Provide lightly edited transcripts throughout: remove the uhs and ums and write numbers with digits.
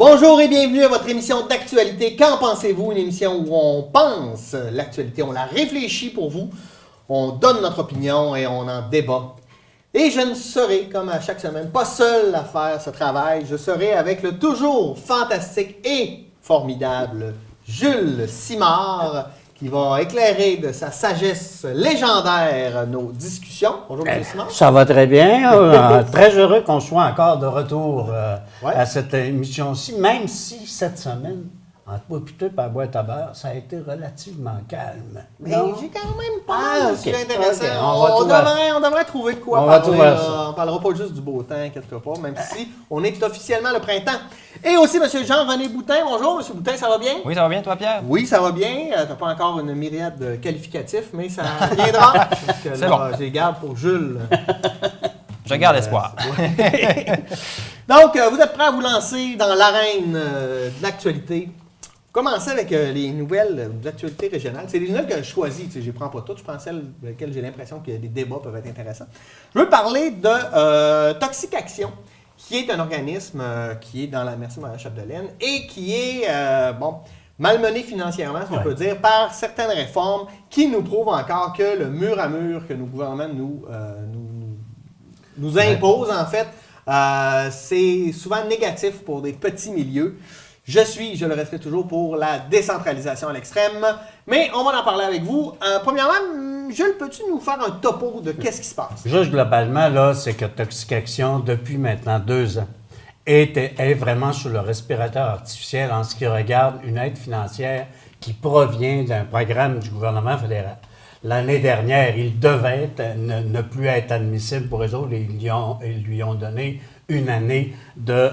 Bonjour et bienvenue à votre émission d'actualité. Qu'en pensez-vous? Une émission où on pense l'actualité, on la réfléchit pour vous, on donne notre opinion et on en débat. Et je ne serai, comme à chaque semaine, pas seul à faire ce travail. Je serai avec le toujours fantastique et formidable Jules Simard, qui va éclairer de sa sagesse légendaire nos discussions. Bonjour, M. Simard. Ça va très bien. Très heureux qu'on soit encore de retour à cette émission-ci, même si cette semaine, entre moi et toi, par la boîte à beurre, ça a été relativement calme. Mais j'ai quand même pas OK. intéressant. OK. On devrait trouver de quoi on va parler. trouver ça. On parlera pas juste du beau temps, inquiète-toi pas, même si on est officiellement le printemps. Et aussi M. Jean-René Boutin. Bonjour, M. Boutin, ça va bien? Oui, ça va bien, toi, Pierre? Oui, ça va bien. T'as pas encore une myriade de qualificatifs, mais ça viendra. Parce que C'est là, bon. j'ai garde pour Jules. Je garde espoir. Donc, vous êtes prêts à vous lancer dans l'arène de l'actualité. Commencer avec les nouvelles d'actualité régionale. C'est des nouvelles que je choisis. Je ne prends pas toutes. Je prends celles dans lesquelles j'ai l'impression que les débats peuvent être intéressants. Je veux parler de Toxic Action, qui est un organisme qui est dans la Merci Maria Chapdelaine et qui est malmené financièrement, ce qu'on peut dire, par certaines réformes qui nous prouvent encore que le mur à mur que nos gouvernements nous imposent, en fait, c'est souvent négatif pour des petits milieux. Je le resterai toujours pour la décentralisation à l'extrême, mais on va en parler avec vous. Premièrement, Jules, peux-tu nous faire un topo de qu'est-ce qui se passe? Juste globalement, là, c'est que Toxic Action, depuis maintenant 2 ans, est vraiment sous le respirateur artificiel en ce qui regarde une aide financière qui provient d'un programme du gouvernement fédéral. L'année dernière, il devait ne plus être admissible pour eux autres. Ils lui ont donné une année de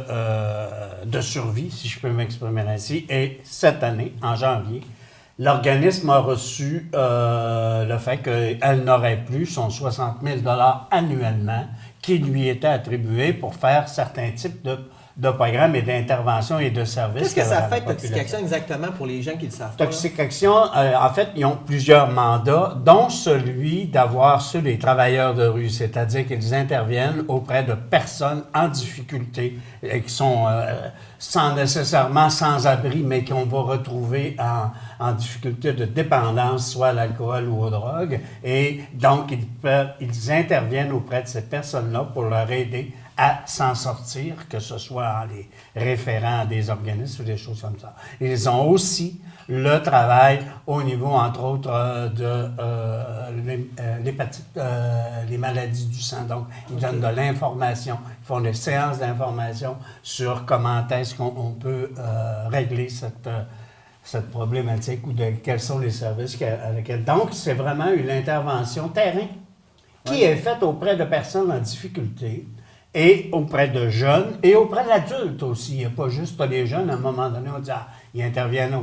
survie, si je peux m'exprimer ainsi. Et cette année, en janvier, l'organisme a reçu le fait qu'elle n'aurait plus son 60 000 $ annuellement qui lui était attribué pour faire certains types de programmes et d'interventions et de services. Qu'est-ce que ça fait, Toxic Action, exactement, pour les gens qui ne le savent pas? Toxic Action, en fait, ils ont plusieurs mandats, dont celui d'avoir sur les travailleurs de rue, c'est-à-dire qu'ils interviennent auprès de personnes en difficulté et qui sont nécessairement sans abri, mais qu'on va retrouver en difficulté de dépendance, soit à l'alcool ou aux drogues. Et donc, ils interviennent auprès de ces personnes-là pour leur aider à s'en sortir, que ce soit en les référant à des organismes ou des choses comme ça. Ils ont aussi le travail au niveau, entre autres, de l'hépatite, les maladies du sang. Donc, ils donnent de l'information, ils font des séances d'information sur comment est-ce qu'on peut régler cette problématique ou quels sont les services à lesquels. Donc, c'est vraiment une intervention terrain qui est faite auprès de personnes en difficulté et auprès de jeunes et auprès d'adultes aussi. Il n'y a pas juste les jeunes. À un moment donné, on dit ils interviennent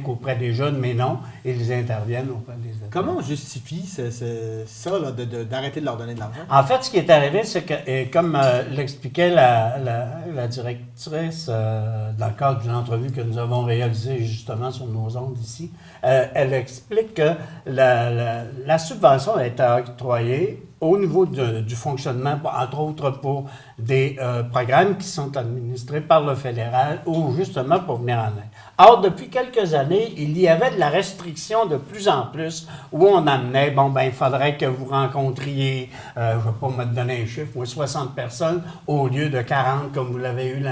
auprès des jeunes, mais non, ils interviennent auprès des adultes. Comment on justifie ça, là, d'arrêter de leur donner de l'argent? En fait, ce qui est arrivé, c'est que, comme l'expliquait la directrice dans le cadre d'une entrevue que nous avons réalisée justement sur nos ondes ici, elle explique que la subvention a été octroyée au niveau du fonctionnement, entre autres pour des programmes qui sont administrés par le fédéral ou justement pour venir en aide. Or, depuis quelques années, il y avait de la restriction de plus en plus où on amenait, il faudrait que vous rencontriez, je ne vais pas me donner un chiffre, 60 personnes au lieu de 40 comme vous l'avez eu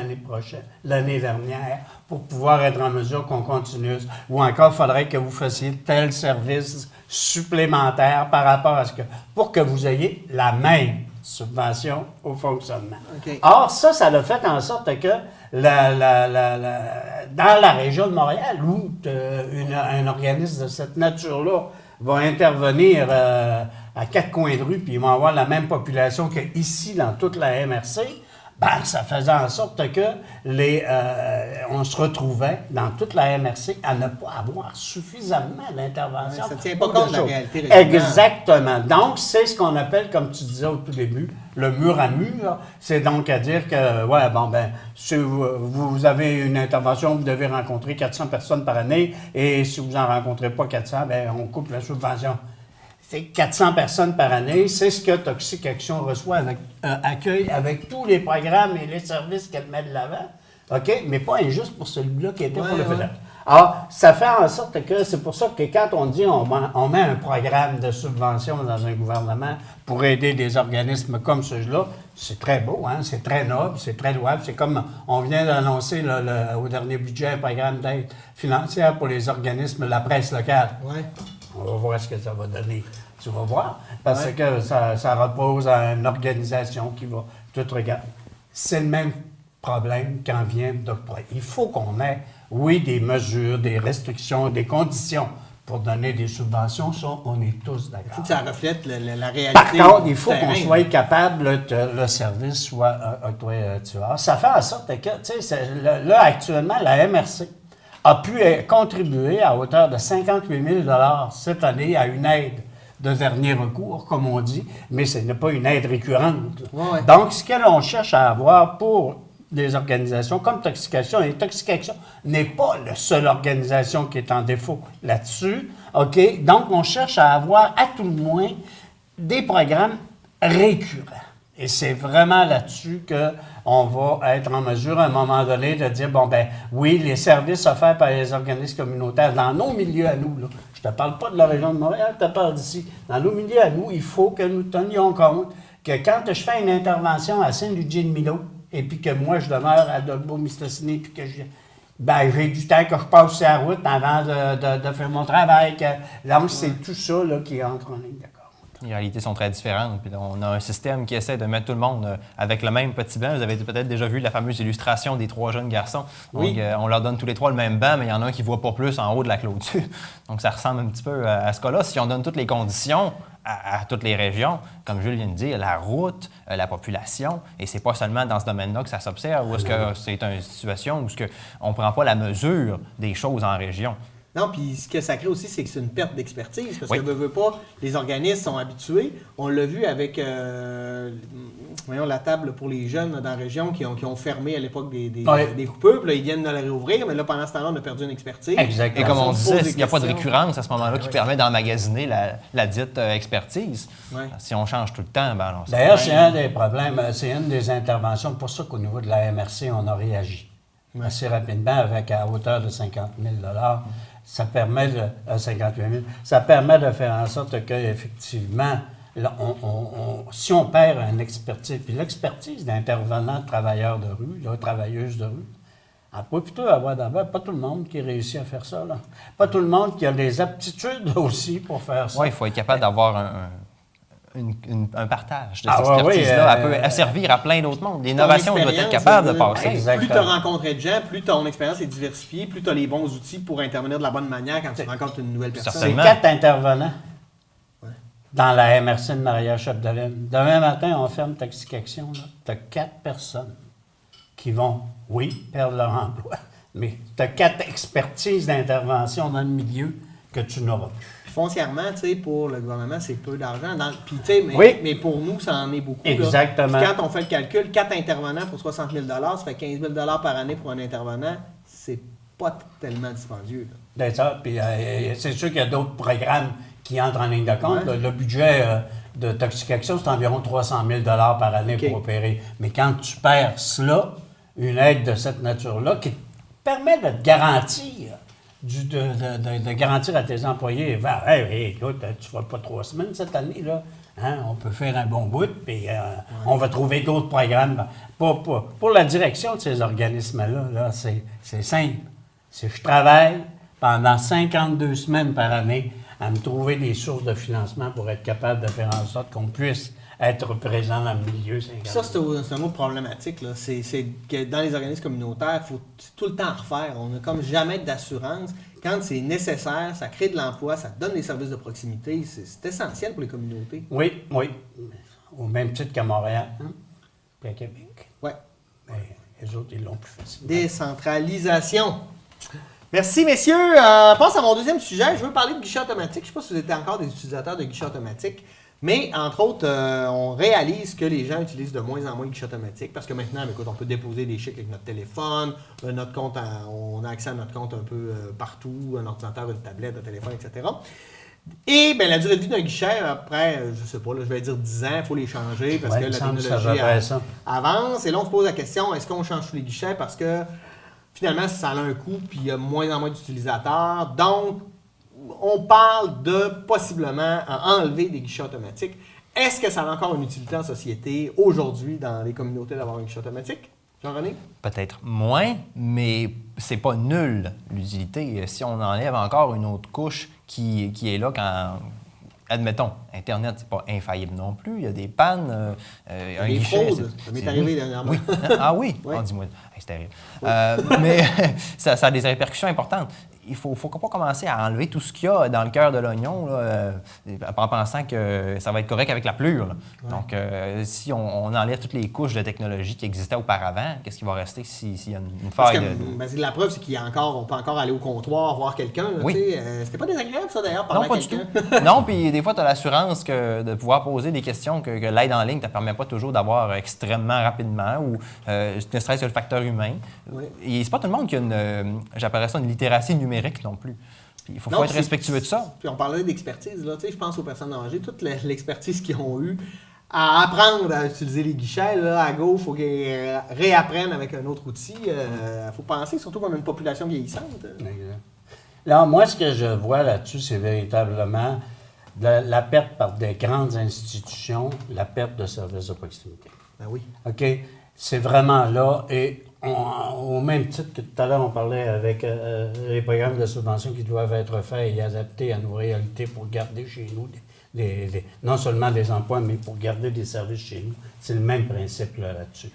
l'année dernière pour pouvoir être en mesure qu'on continue. Ou encore, il faudrait que vous fassiez tel service supplémentaire par rapport à pour que vous ayez la même subvention au fonctionnement. Okay. Or, ça a fait en sorte que dans la région de Montréal, où un organisme de cette nature-là va intervenir à 4 coins de rue, puis ils vont avoir la même population qu'ici dans toute la MRC, ça faisait en sorte que on se retrouvait dans toute la MRC à ne pas avoir suffisamment d'intervention. Ça ne tient pas compte de la réalité régionale. Exactement. Donc, c'est ce qu'on appelle, comme tu disais au tout début, le mur à mur. C'est donc à dire que, si vous avez une intervention, vous devez rencontrer 400 personnes par année, et si vous n'en rencontrez pas 400, on coupe la subvention. C'est 400 personnes par année. C'est ce que Toxic Action reçoit accueille avec tous les programmes et les services qu'elle met de l'avant. OK? Mais pas injuste pour celui-là qui était pour le Ouais. fédéral. Alors, ça fait en sorte que c'est pour ça que quand on dit on met un programme de subvention dans un gouvernement pour aider des organismes comme ceux-là, c'est très beau, hein? C'est très noble, c'est très louable. C'est comme on vient d'annoncer là, au dernier budget un programme d'aide financière pour les organismes de la presse locale. Ouais. On va voir ce que ça va donner. Tu vas voir. Parce que ça repose à une organisation qui va tout regarder. C'est le même problème quand vient d'octroyer. Il faut qu'on ait, oui, des mesures, des restrictions, des conditions pour donner des subventions. Ça, on est tous Il faut d'accord. que ça reflète la réalité. Par contre, il faut du qu'on terrain. soit capable que le service soit octroyé. Ça fait en sorte que, tu sais, là, actuellement, la MRC a pu contribuer à hauteur de 58 000 cette année à une aide de dernier recours, comme on dit, mais ce n'est pas une aide récurrente. Ouais. Donc, ce que l'on cherche à avoir pour des organisations comme Toxication, et Toxication n'est pas la seule organisation qui est en défaut là-dessus, OK? Donc, on cherche à avoir, à tout le moins, des programmes récurrents. Et c'est vraiment là-dessus qu'on va être en mesure, à un moment donné, de dire, bon, ben oui, les services offerts par les organismes communautaires dans nos milieux à nous, là, je ne te parle pas de la région de Montréal, je te parle d'ici, dans nos milieux à nous, il faut que nous tenions compte que quand je fais une intervention à Saint-Ludger-de-Milo, et puis que moi, je demeure à Dolbeau-Mistassini, puis que j'ai du temps que je passe sur la route avant de faire mon travail. Donc, c'est tout ça là, qui entre en ligne d'accord. Les réalités sont très différentes. Puis là, on a un système qui essaie de mettre tout le monde avec le même petit banc. Vous avez peut-être déjà vu la fameuse illustration des 3 jeunes garçons. Oui. Donc, on leur donne tous les 3 le même banc, mais il y en a un qui ne voit pas plus en haut de la clôture. Donc, ça ressemble un petit peu à ce cas-là. Si on donne toutes les conditions à toutes les régions, comme Jules vient de dire, la route, la population, et c'est pas seulement dans ce domaine-là que ça s'observe, ou est-ce que c'est une situation où on ne prend pas la mesure des choses en région. Non, puis ce que ça crée aussi, c'est que c'est une perte d'expertise. Parce Oui. que veut pas, les organismes sont habitués. On l'a vu avec voyons, la table pour les jeunes là, dans la région qui ont fermé à l'époque des coupures. Puis là, ils viennent de la réouvrir, mais là, pendant ce temps-là, on a perdu une expertise. Exactement. Et comme on se disait, pose des il n'y a pas de questions. récurrence à ce moment-là qui permet d'emmagasiner la dite expertise. Ouais. Si on change tout le temps, ben alors, D'ailleurs, c'est un des problèmes, c'est une des interventions. Pour ça qu'au niveau de la MRC, on a réagi assez rapidement avec à hauteur de 50 000 Ça permet de 58 000. Ça permet de faire en sorte qu'effectivement, si on perd une expertise, puis l'expertise d'intervenants, de travailleurs de rue, là, travailleuses de rue, on peut plutôt avoir d'abord pas tout le monde qui réussit à faire ça. Là. Pas tout le monde qui a des aptitudes aussi pour faire ça. Oui, il faut être capable d'avoir un partage de Ah, cette ouais, expertise-là. oui, Elle peut servir à plein d'autres mondes. Ton L'innovation doit être expérience, capable de tu passer. sais, Exactement. Plus tu as rencontré de gens, plus ton expérience est diversifiée, plus tu as les bons outils pour intervenir de la bonne manière quand tu rencontres une nouvelle personne. C'est Certainement. 4 intervenants Ouais. dans la MRC de Maria-Chapdelaine. Demain matin, on ferme Toxication. Tu as 4 personnes qui vont, oui, perdre leur emploi, mais tu as 4 expertises d'intervention dans le milieu que tu n'auras plus. Foncièrement, tu sais, pour le gouvernement, c'est peu d'argent. Puis, tu sais, Oui. mais pour nous, ça en est beaucoup. là. Exactement. Puis quand on fait le calcul, 4 intervenants pour 60 000 ça fait 15 000 par année pour un intervenant. C'est pas tellement dispendieux. Là. C'est ça. Puis c'est sûr qu'il y a d'autres programmes qui entrent en ligne de compte. Ouais. Le budget de Toxication, c'est environ 300 000 par année OK. pour opérer. Mais quand tu perds cela, une aide de cette nature-là, qui te permet de te garantir, de garantir à tes employés, hey, écoute, tu ne feras pas 3 semaines cette année, là. Hein, on peut faire un bon bout, puis on va trouver d'autres programmes. Pour la direction de ces organismes-là, là, c'est simple. Si je travaille pendant 52 semaines par année à me trouver des sources de financement pour être capable de faire en sorte qu'on puisse être présent dans le milieu. Ça, c'est un autre problématique. Là. C'est que dans les organismes communautaires, il faut tout le temps refaire. On n'a comme jamais d'assurance. Quand c'est nécessaire, ça crée de l'emploi, ça donne des services de proximité. C'est essentiel pour les communautés. Oui. Au même titre qu'à Montréal, hein? Puis à Québec. Oui. Mais les autres, ils l'ont plus facile. Décentralisation. Merci, messieurs. On passe à mon deuxième sujet. Je veux parler de guichet automatique. Je ne sais pas si vous êtes encore des utilisateurs de guichet automatique. Mais, entre autres, on réalise que les gens utilisent de moins en moins le guichet automatique parce que maintenant, écoute, on peut déposer des chèques avec notre téléphone, notre compte, on a accès à notre compte un peu partout, un ordinateur, une tablette, un téléphone, etc. Et bien, la durée de vie d'un guichet, après, je sais pas, là, je vais dire 10 ans, il faut les changer parce Ouais, que il me la semble que c'est à technologie peu près ça. avance. Et là, on se pose la question, est-ce qu'on change tous les guichets parce que finalement, ça a un coût puis il y a moins en moins d'utilisateurs. Donc, on parle de possiblement enlever des guichets automatiques. Est-ce que ça a encore une utilité en société aujourd'hui dans les communautés d'avoir un guichet automatique? Jean-René? Peut-être moins, mais c'est pas nul l'utilité. Si on enlève encore une autre couche qui est là quand. Admettons, Internet, c'est pas infaillible non plus. Il y a des pannes. Un des guichet. fraudes. Ça m'est arrivé dernièrement. Oui. Ah oui? Oui. Oh, dis-moi. Hey, c'est terrible. Mais ça a des répercussions importantes. Il ne faut pas commencer à enlever tout ce qu'il y a dans le cœur de l'oignon là, en pensant que ça va être correct avec la pelure. Là. Ouais. Donc, si on enlève toutes les couches de technologie qui existaient auparavant, qu'est-ce qui va rester s'il y a une faille? La preuve, c'est qu'on peut encore aller au comptoir voir quelqu'un. Oui. C'était pas désagréable, ça, d'ailleurs, parler à quelqu'un? Du tout. Non, puis des fois, tu as l'assurance de pouvoir poser des questions que l'aide en ligne ne te permet pas toujours d'avoir extrêmement rapidement ou ne serait-ce que le facteur humain. Oui. Et c'est pas tout le monde qui a j'appellerais ça une littératie numérique non plus. Puis il faut être respectueux de ça. Puis on parlait d'expertise, là, je pense aux personnes âgées, toute l'expertise qu'ils ont eue à apprendre à utiliser les guichets, là, à go, il faut qu'ils réapprennent avec un autre outil. Il faut penser, surtout qu'on a une population vieillissante. Exact. Là, moi, ce que je vois là-dessus, c'est véritablement la perte par des grandes institutions, la perte de services de proximité. Ben oui. OK? C'est vraiment là. Et au même titre que tout à l'heure, on parlait avec les programmes de subvention qui doivent être faits et adaptés à nos réalités pour garder chez nous non seulement des emplois, mais pour garder des services chez nous. C'est le même principe là-dessus.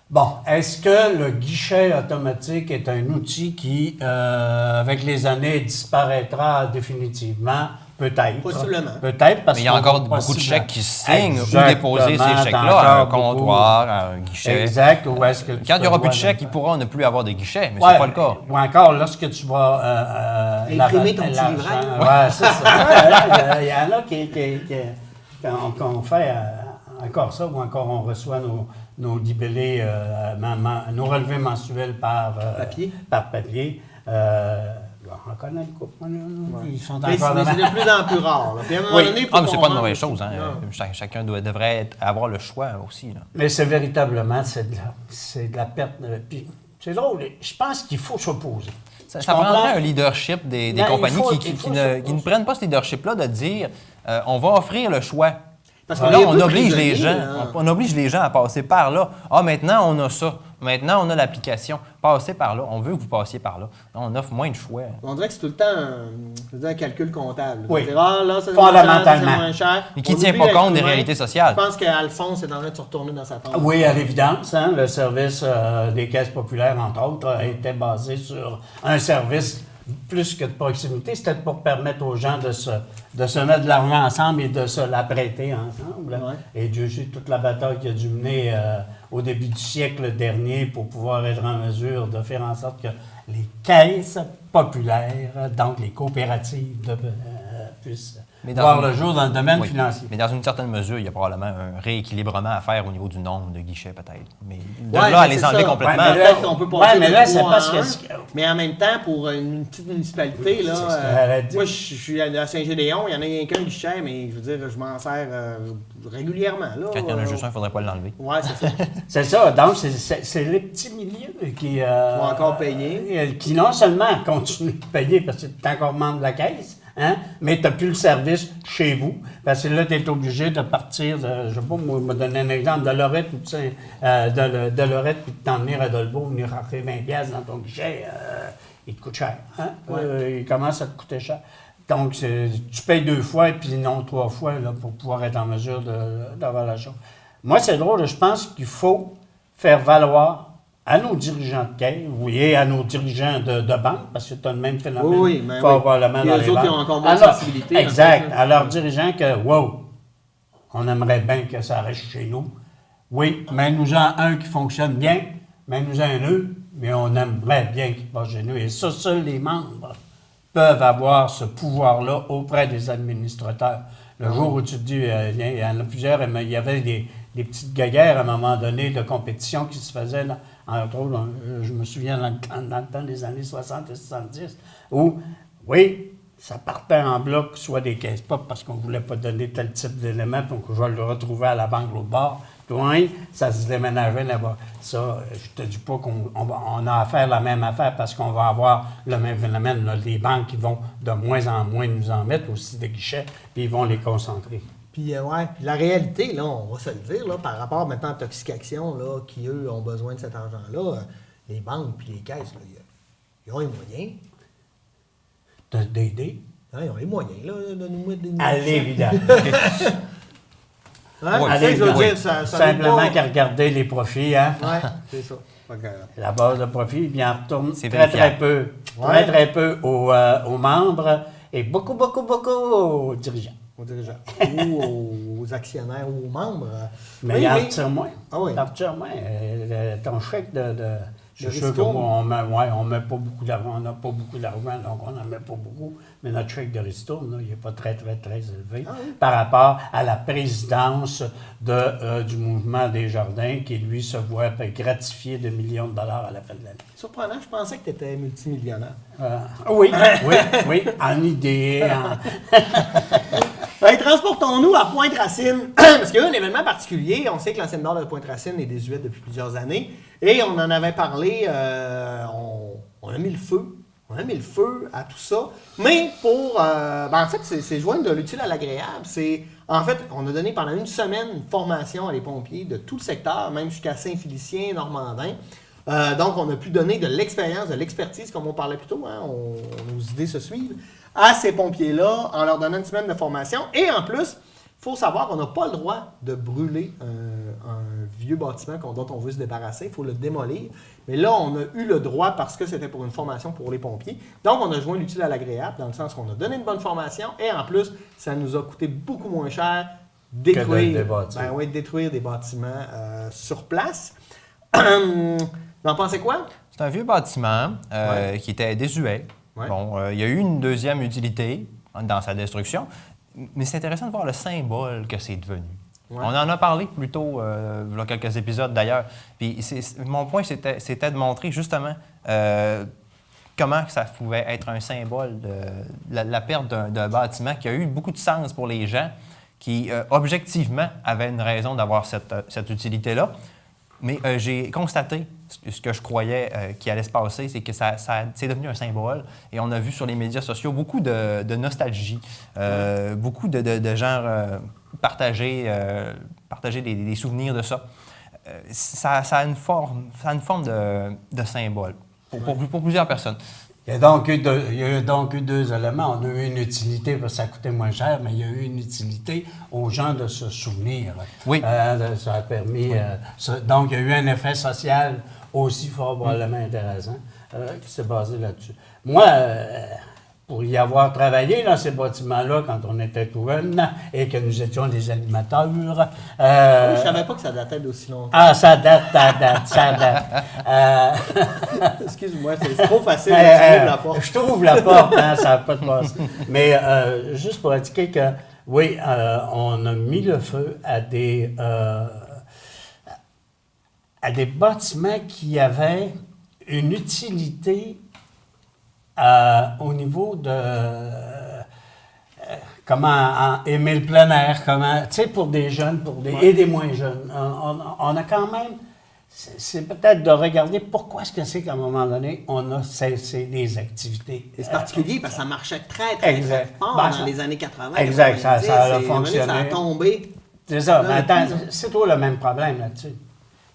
Bon, est-ce que le guichet automatique est un outil qui, avec les années, disparaîtra définitivement? Peut-être. Possiblement. Peut-être parce mais il y a encore beaucoup de chèques qui se signent ou déposer ces chèques-là à un comptoir, à un guichet. Exact. Ou est-ce que quand il n'y aura plus de chèques, il pourra ne plus avoir de guichet, mais c'est pas le cas. Ou encore, lorsque tu vas... imprimer ton petit livret. Oui, c'est ça. Il y en a qu'on fait encore ça, ou encore on reçoit nos libellés, nos relevés mensuels par papier. On connaît le couple. Ils sont mais c'est de plus en plus rare. Puis à un moment donné, mais c'est pas une mauvaise chose. Hein. Chacun devrait avoir le choix aussi. Là. Mais c'est véritablement, c'est de la perte. Puis, c'est drôle. Je pense qu'il faut s'opposer. Ça prendrait un leadership des compagnies qui ne prennent pas ce leadership-là de dire on va offrir le choix. Parce que là, on oblige les gens. On oblige les gens à passer par là. Ah, maintenant, on a ça. Maintenant, on a l'application. Passez par là. On veut que vous passiez par là. On offre moins de choix. On dirait que c'est tout le temps un calcul comptable. Oui. Dire, là, ça fondamentalement. moins cher. Mais qui ne tient pas compte des réalités sociales. Je pense qu'Alphonse est en train de se retourner dans sa tente. Oui, à l'évidence. Hein, le service des caisses populaires, entre autres, était basé sur un service plus que de proximité. C'était pour permettre aux gens de se mettre de l'argent ensemble et de se la prêter ensemble. Ouais. Et Dieu sait toute la bataille qu'il a dû mener au début du siècle dernier pour pouvoir être en mesure de faire en sorte que les caisses populaires, donc les coopératives, puissent voir le jour dans le domaine financier. Mais dans une certaine mesure, il y a probablement un rééquilibrement à faire au niveau du nombre de guichets, peut-être. Mais de là à les enlever complètement... On peut passer mais là, c'est parce que... Mais en même temps, pour une petite municipalité, là, moi, je suis à Saint-Gédéon, il y en a rien qu'un guichet, mais je veux dire, je m'en sers régulièrement. Là, quand il y en a juste un, il ne faudrait pas l'enlever. Oui, c'est ça. C'est ça. Donc, c'est les petits milieux qui vont encore payer. Qui non seulement continuent de payer parce que tu es encore membre de la caisse, hein, mais tu n'as plus le service chez vous. Parce que là, tu es obligé de partir, je ne sais pas, moi, me donner un exemple, de Lorette, de Lorette, puis de t'en venir à Dolbeau, venir rentrer 20$ dans ton guichet, il te coûte cher. Hein? Il commence à te coûter cher. Donc, tu payes 2 fois et puis non 3 fois là, pour pouvoir être en mesure d'avoir la chose. Moi, c'est drôle, je pense qu'il faut faire valoir à nos dirigeants de caisse, et à nos dirigeants de banque, parce que tu as le même phénomène. Oui, mais probablement dans les autres banques. qui ont encore moins de sensibilité. Exact. À leurs dirigeants que, on aimerait bien que ça reste chez nous. Oui, mais nous-en un qui fonctionne bien, mais nous-en un autre, mais on aimerait bien qu'il passe chez nous. Et ça, seuls les membres peuvent avoir ce pouvoir-là auprès des administrateurs. Le jour où tu te dis, il y en a plusieurs, il y avait des petites guéguerres à un moment donné de compétition qui se faisaient, entre autres, je me souviens dans le temps des années 60 et 70, où, oui, ça partait en bloc, soit des caisses pop parce qu'on ne voulait pas donner tel type d'élément, donc je vais le retrouver à la banque l'autre bord. Loin, ça se déménageait là-bas. Ça, je te dis pas on a à faire la même affaire parce qu'on va avoir le même phénomène. Là. Les banques qui vont de moins en moins nous en mettre aussi des guichets, puis ils vont les concentrer. Puis, puis la réalité, là, on va se le dire, là, par rapport maintenant à Toxication, là, qui, eux, ont besoin de cet argent-là, les banques puis les caisses, là, ils ont les moyens. D'aider. Hein, ils ont les moyens, là, de nous mettre des... À l'évidence. Hein? Ouais, Ça, je veux dire, ça Simplement qu'à regarder les profits, hein? Oui, c'est ça. La base de profit, bien, on retourne C'est très, vérifiable. très peu. Ouais. Très peu aux membres et beaucoup aux dirigeants. Aux dirigeants. Ou aux actionnaires ou aux membres. Mais Oui, il en mais- retire moins. Ah oui. Il en retire moins. Ton chèque de je suis sûr que ristourne. moi, on met pas beaucoup d'argent. On n'a pas beaucoup d'argent, donc on n'en met pas beaucoup. Mais notre chèque de ristourne, là, il n'est pas très, très, très élevé par rapport à la présidence du mouvement des Jardins qui, lui, se voit gratifier de millions de dollars à la fin de l'année. Surprenant, je pensais que tu étais multimillionnaire. Oui, en idée. Ben, transportons-nous à Pointe-Racine, parce qu'il y a eu un événement particulier. On sait que l'ancienne barre de Pointe-Racine est désuète depuis plusieurs années. Et on en avait parlé, on a mis le feu. On a mis le feu à tout ça. Mais pour... en fait, c'est joindre de l'utile à l'agréable. En fait, on a donné pendant une semaine une formation à les pompiers de tout le secteur, même jusqu'à Saint-Félicien, Normandin. Donc, on a pu donner de l'expérience, de l'expertise, comme on parlait plus tôt. Hein, nos idées se suivent à ces pompiers-là en leur donnant une semaine de formation. Et en plus, il faut savoir qu'on n'a pas le droit de brûler un vieux bâtiment dont on veut se débarrasser. Il faut le démolir. Mais là, on a eu le droit parce que c'était pour une formation pour les pompiers. Donc, on a joint l'utile à l'agréable dans le sens qu'on a donné une bonne formation et en plus, ça nous a coûté beaucoup moins cher détruire des bâtiments sur place. Vous en pensez quoi? C'est un vieux bâtiment qui était désuet. Ouais. Bon, il y a eu une deuxième utilité dans sa destruction, mais c'est intéressant de voir le symbole que c'est devenu. Ouais. On en a parlé plus tôt, il y a quelques épisodes d'ailleurs. Puis mon point, c'était de montrer justement comment ça pouvait être un symbole de la perte d'un bâtiment qui a eu beaucoup de sens pour les gens, qui objectivement avaient une raison d'avoir cette utilité-là. Mais j'ai constaté ce que je croyais qui allait se passer, c'est que c'est devenu un symbole. Et on a vu sur les médias sociaux beaucoup de nostalgie, beaucoup de gens partager des souvenirs de ça. Ça a une forme de symbole pour plusieurs personnes. Il y a donc eu deux éléments. On a eu une utilité parce que ça coûtait moins cher, mais il y a eu une utilité aux gens de se souvenir. Oui. Ça a permis... donc, il y a eu un effet social aussi fort probablement intéressant qui s'est basé là-dessus. Moi, pour y avoir travaillé dans ces bâtiments-là quand on était tout jeunes et que nous étions des animateurs... Je ne savais pas que ça datait d'aussi longtemps. Ah, ça date. Excuse-moi, c'est trop facile de la porte. Je trouve la porte, hein, ça n'a pas de passe. Mais juste pour indiquer que, oui, on a mis le feu à des bâtiments qui avaient une utilité au niveau de... comment aimer le plein air, tu sais, pour des jeunes et des moins jeunes. On a quand même... C'est peut-être de regarder pourquoi est-ce que c'est qu'à un moment donné, on a cessé des activités. C'est particulier parce que ça marchait très fort dans les années 80. Exact, 90, ça a et fonctionné. Ça a tombé. C'est ça, Là, mais attends, c'est toi le même problème là-dessus.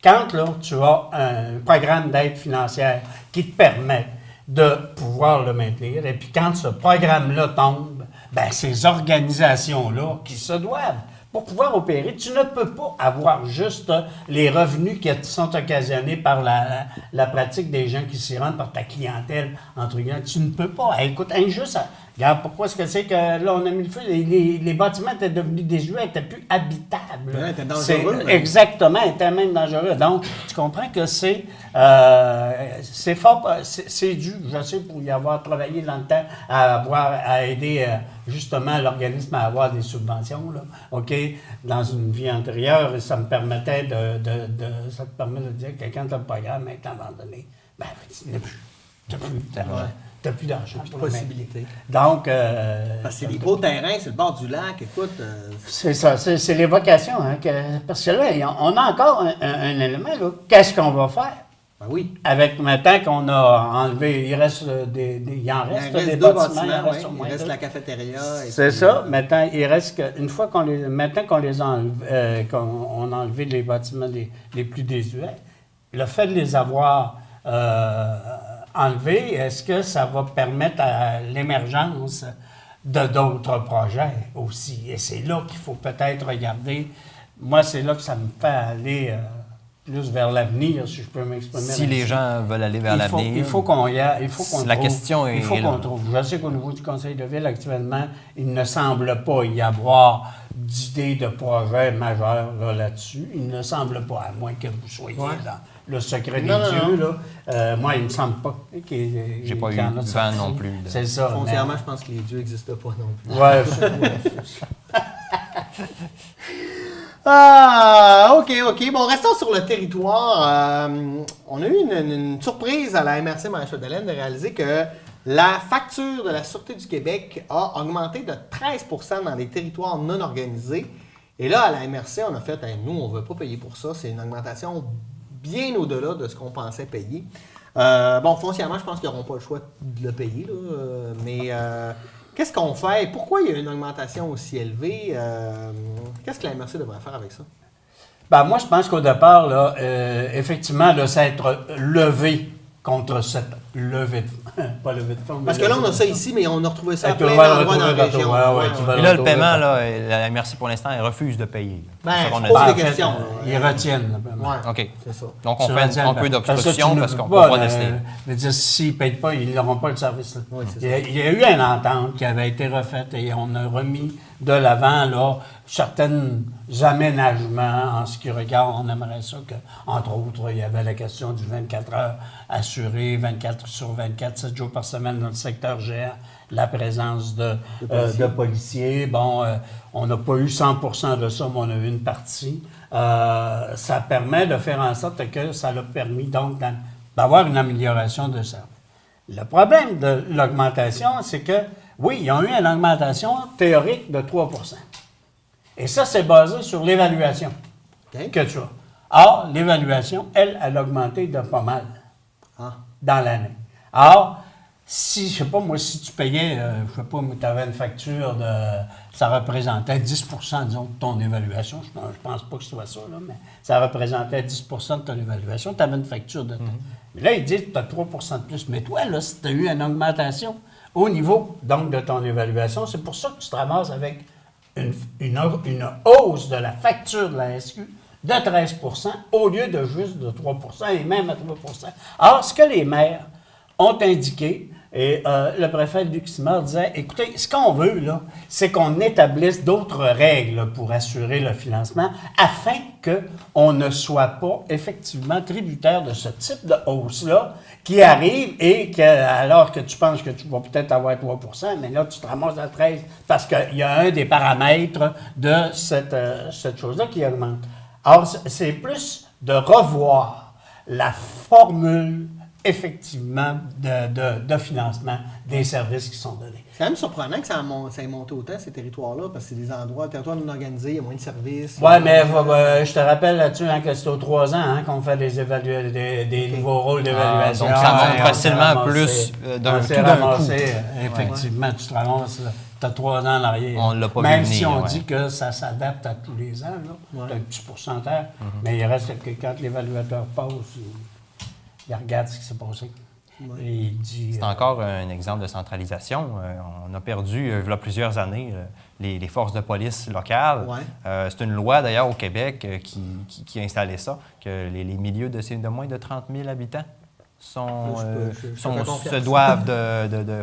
Quand là, tu as un programme d'aide financière qui te permet de pouvoir le maintenir, et puis quand ce programme-là tombe, bien, ces organisations-là qui se doivent, pour pouvoir opérer, tu ne peux pas avoir juste les revenus qui sont occasionnés par la pratique des gens qui s'y rendent, par ta clientèle, entre guillemets. Tu ne peux pas. Écoute, injuste. Regarde, pourquoi est-ce que c'est que là, on a mis le feu? Les bâtiments étaient devenus désuets, n'étaient plus habitables. Ouais, étaient dangereux. Exactement, étaient même dangereux. Donc, tu comprends que c'est fort, c'est dû, je sais, pour y avoir travaillé dans le temps, à aider justement l'organisme à avoir des subventions, là, OK, dans une vie antérieure, et ça me permettait ça te permet de dire que quand tu as le programme est abandonné, ben, tu n'es plus. t'as plus d'argent. Plus de possibilités. Donc... Parce que c'est des beaux terrains, c'est le bord du lac, écoute... C'est ça, c'est les vocations. Hein, parce que là, on a encore un élément, là. Qu'est-ce qu'on va faire? Ben oui. Avec maintenant qu'on a enlevé, il reste il en reste des deux bâtiments, il reste la cafétéria. C'est ça. Maintenant, il reste une fois qu'on les a qu'on a enlevé les bâtiments les plus désuets, le fait de les avoir enlevés, est-ce que ça va permettre à l'émergence de d'autres projets aussi? Et c'est là qu'il faut peut-être regarder. Moi, c'est là que ça me fait aller plus vers l'avenir, si je peux m'exprimer. Si les gens veulent aller vers l'avenir. Il faut qu'on y aille. Il faut qu'on la trouve. question est Il faut qu'on là. trouve. Je sais qu'au niveau du Conseil de ville, actuellement, il ne semble pas y avoir d'idées de projets majeurs là-dessus. Il ne semble pas, à moins que vous soyez dans le secret des dieux. Là. Moi, il ne me semble pas qu'il y ait. J'ai pas eu de vent non plus. C'est ça. Foncièrement, je pense que les dieux n'existent pas non plus. Ouais, c'est Ah, OK. Bon, restons sur le territoire. On a eu une surprise à la MRC Marie-Chapdelaine de réaliser que la facture de la Sûreté du Québec a augmenté de 13 % dans les territoires non organisés. Et là, à la MRC, on a fait, nous, on ne veut pas payer pour ça. C'est une augmentation bien au-delà de ce qu'on pensait payer. Bon, foncièrement, je pense qu'ils n'auront pas le choix de le payer, là, mais... qu'est-ce qu'on fait? Pourquoi il y a une augmentation aussi élevée? Qu'est-ce que la MRC devrait faire avec ça? Ben, moi, je pense qu'au départ, là, effectivement, là, ça être levé contre cette levée de fonds. Pas levée de fonds. Parce que là, on a ça ici, mais on a retrouvé ça à Avec plein le d'endroits dans la région. Et là, le paiement, là, la MRC, pour l'instant, elle refuse de payer. Ben, C'est ça qu'on a je pose dit. des questions. Ils retiennent le paiement. Ouais, OK. c'est ça. Donc, on Sur fait la tienne, un peu ben, d'obstruction parce qu'on ne peut pas pas rester. Je veux dire, s'ils ne payent pas, ils n'auront pas le service. Là. Oui, c'est Il y a eu une entente qui avait été refaite et on a remis de l'avant là, certains aménagements en ce qui regarde. On aimerait ça que, entre autres, il y avait la question du 24 heures assuré, 24 sur 24, 7 jours par semaine dans le secteur géant, la présence de policiers. Bon, on n'a pas eu 100 % de ça, mais on a eu une partie. Ça permet de faire en sorte que ça a permis donc d'avoir une amélioration de service. Le problème de l'augmentation, c'est que, oui, ils ont eu une augmentation théorique de 3 %. Et ça, c'est basé sur l'évaluation que tu as. Or, l'évaluation, elle a augmenté de pas mal dans l'année. Or, si, je sais pas, moi, si tu payais, je sais pas, tu avais une facture de... Ça représentait 10 % disons, de ton évaluation. Je pense pas que ce soit ça, là, mais ça représentait 10 % de ton évaluation. Tu avais une facture de... Mais là, ils disent que tu as 3 % de plus. Mais toi, là, si tu as eu une augmentation au niveau, donc, de ton évaluation, c'est pour ça que tu te ramasses avec une hausse de la facture de la SQ de 13 % au lieu de juste de 3 % et même à 3 %. Alors, ce que les maires ont indiqué, et le préfet Luc Simard disait, écoutez, ce qu'on veut, là, c'est qu'on établisse d'autres règles pour assurer le financement afin qu'on ne soit pas effectivement tributaire de ce type de hausse-là qui arrive et que, alors que tu penses que tu vas peut-être avoir 3 %, mais là, tu te ramasses à 13 parce qu'il y a un des paramètres de cette chose-là qui augmente. Alors, c'est plus de revoir la formule effectivement de financement des services qui sont donnés. C'est quand même surprenant que ça ait monté autant, ces territoires-là, parce que c'est des endroits, le territoire non organisé, il y a moins de services. Oui, mais je te rappelle là-dessus que c'est aux 3 ans qu'on fait des nouveaux rôles d'évaluation. Donc, ça monte facilement plus d'un coup. Effectivement, tu te ramasses, tu as 3 ans en arrière. On l'a pas Même vu si venir, on dit que ça s'adapte à tous les ans, là, un petit pourcentage, mais il reste que quand l'évaluateur passe, il regarde ce qui s'est passé. Ouais. Et il dit... C'est encore un exemple de centralisation. On a perdu, il y a plusieurs années, les forces de police locales. Ouais. C'est une loi, d'ailleurs, au Québec qui a installé ça, que les milieux de moins de 30 000 habitants se doivent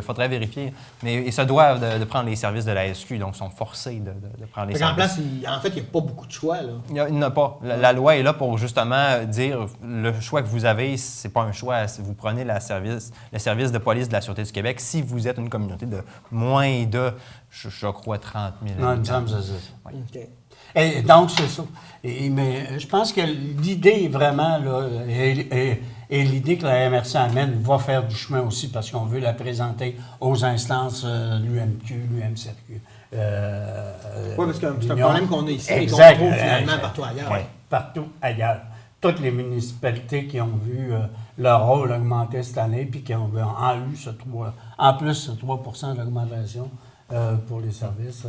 faudrait vérifier, mais ils se doivent de prendre les services de la SQ, donc sont forcés de prendre les services. En fait, il n'y a pas beaucoup de choix, là. Il n'y en a pas. La loi est là pour justement dire le choix que vous avez, c'est pas un choix. Vous prenez le service de police de la Sûreté du Québec si vous êtes une communauté de moins de, je crois, 30 000 non, habitants. il me semble que c'est ça. Ouais. Okay. Et donc, c'est ça. Mais je pense que l'idée, vraiment, là, Et l'idée que la MRC amène va faire du chemin aussi parce qu'on veut la présenter aux instances l'UMQ, l'UMCRQ. Oui, parce que c'est un l'Union. problème qu'on a ici et qu'on Exact. trouve finalement partout ailleurs. Oui, partout ailleurs. Toutes les municipalités qui ont vu leur rôle augmenter cette année puis qui ont eu en plus ce 3 d'augmentation pour les services.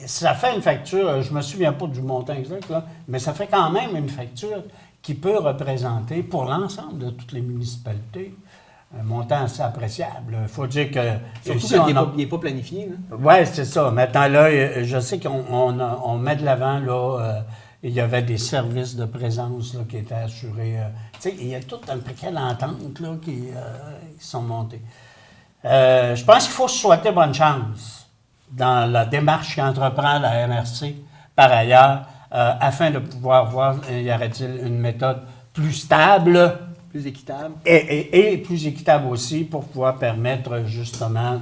Ça fait une facture, je ne me souviens pas du montant exact, là, mais ça fait quand même une facture qui peut représenter pour l'ensemble de toutes les municipalités un montant assez appréciable. Il faut dire que... Surtout ici, quand il n'est pas planifié. Oui, c'est ça. Maintenant, là, je sais qu'on met de l'avant, là, il y avait des services de présence là, qui étaient assurés. Tu sais, il y a tout un paquet d'ententes là, qui sont montées. Je pense qu'il faut se souhaiter bonne chance dans la démarche qu'entreprend la MRC, par ailleurs, afin de pouvoir voir, y aurait-il une méthode plus stable, Plus équitable. et plus équitable aussi pour pouvoir permettre justement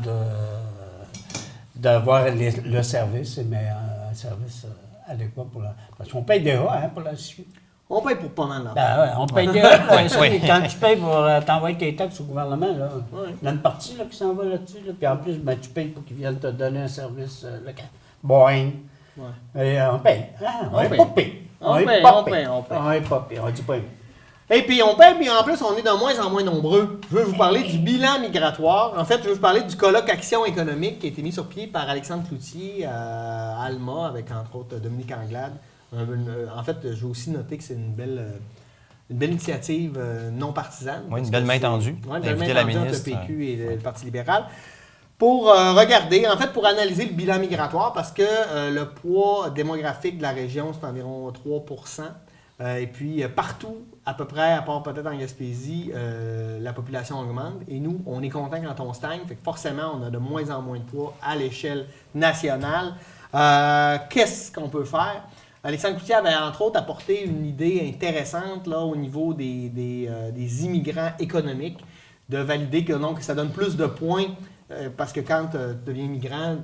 d'avoir le service, mais un service adéquat pour la... Parce qu'on paye des A pour la SQ. On paye pour pas mal d'argent. Ben ouais, on paye des A pour la SQ. Oui. Quand tu payes pour t'envoyer tes taxes au gouvernement, là, Oui. il y a une partie là, qui s'en va là-dessus. Là, puis en plus, ben, tu payes pour qu'ils viennent te donner un service local. Boing. Ouais. Et on paye. Ah, on On est paye. pas payé. On est paye, pas on payé. paye, on paye. On est pas payé. On dit pas. Et puis on paye, puis en plus, on est de moins en moins nombreux. Je veux vous parler du bilan migratoire. En fait, je veux vous parler du colloque Action économique qui a été mis sur pied par Alexandre Cloutier à Alma, avec entre autres Dominique Anglade. En fait, je veux aussi noter que c'est une belle initiative non partisane. Oui, une belle main tendue. Oui, une belle main D'inviter la tendue entre le ministre. PQ et le Parti libéral. Pour regarder, en fait, pour analyser le bilan migratoire, parce que le poids démographique de la région, c'est environ 3 et puis, partout, à peu près, à part peut-être en Gaspésie, la population augmente. Et nous, on est content quand on stagne. Fait que forcément, on a de moins en moins de poids à l'échelle nationale. Qu'est-ce qu'on peut faire? Alexandre Cloutier avait, entre autres, apporté une idée intéressante là, au niveau des immigrants économiques, de valider que donc, ça donne plus de points, parce que quand tu deviens immigrant,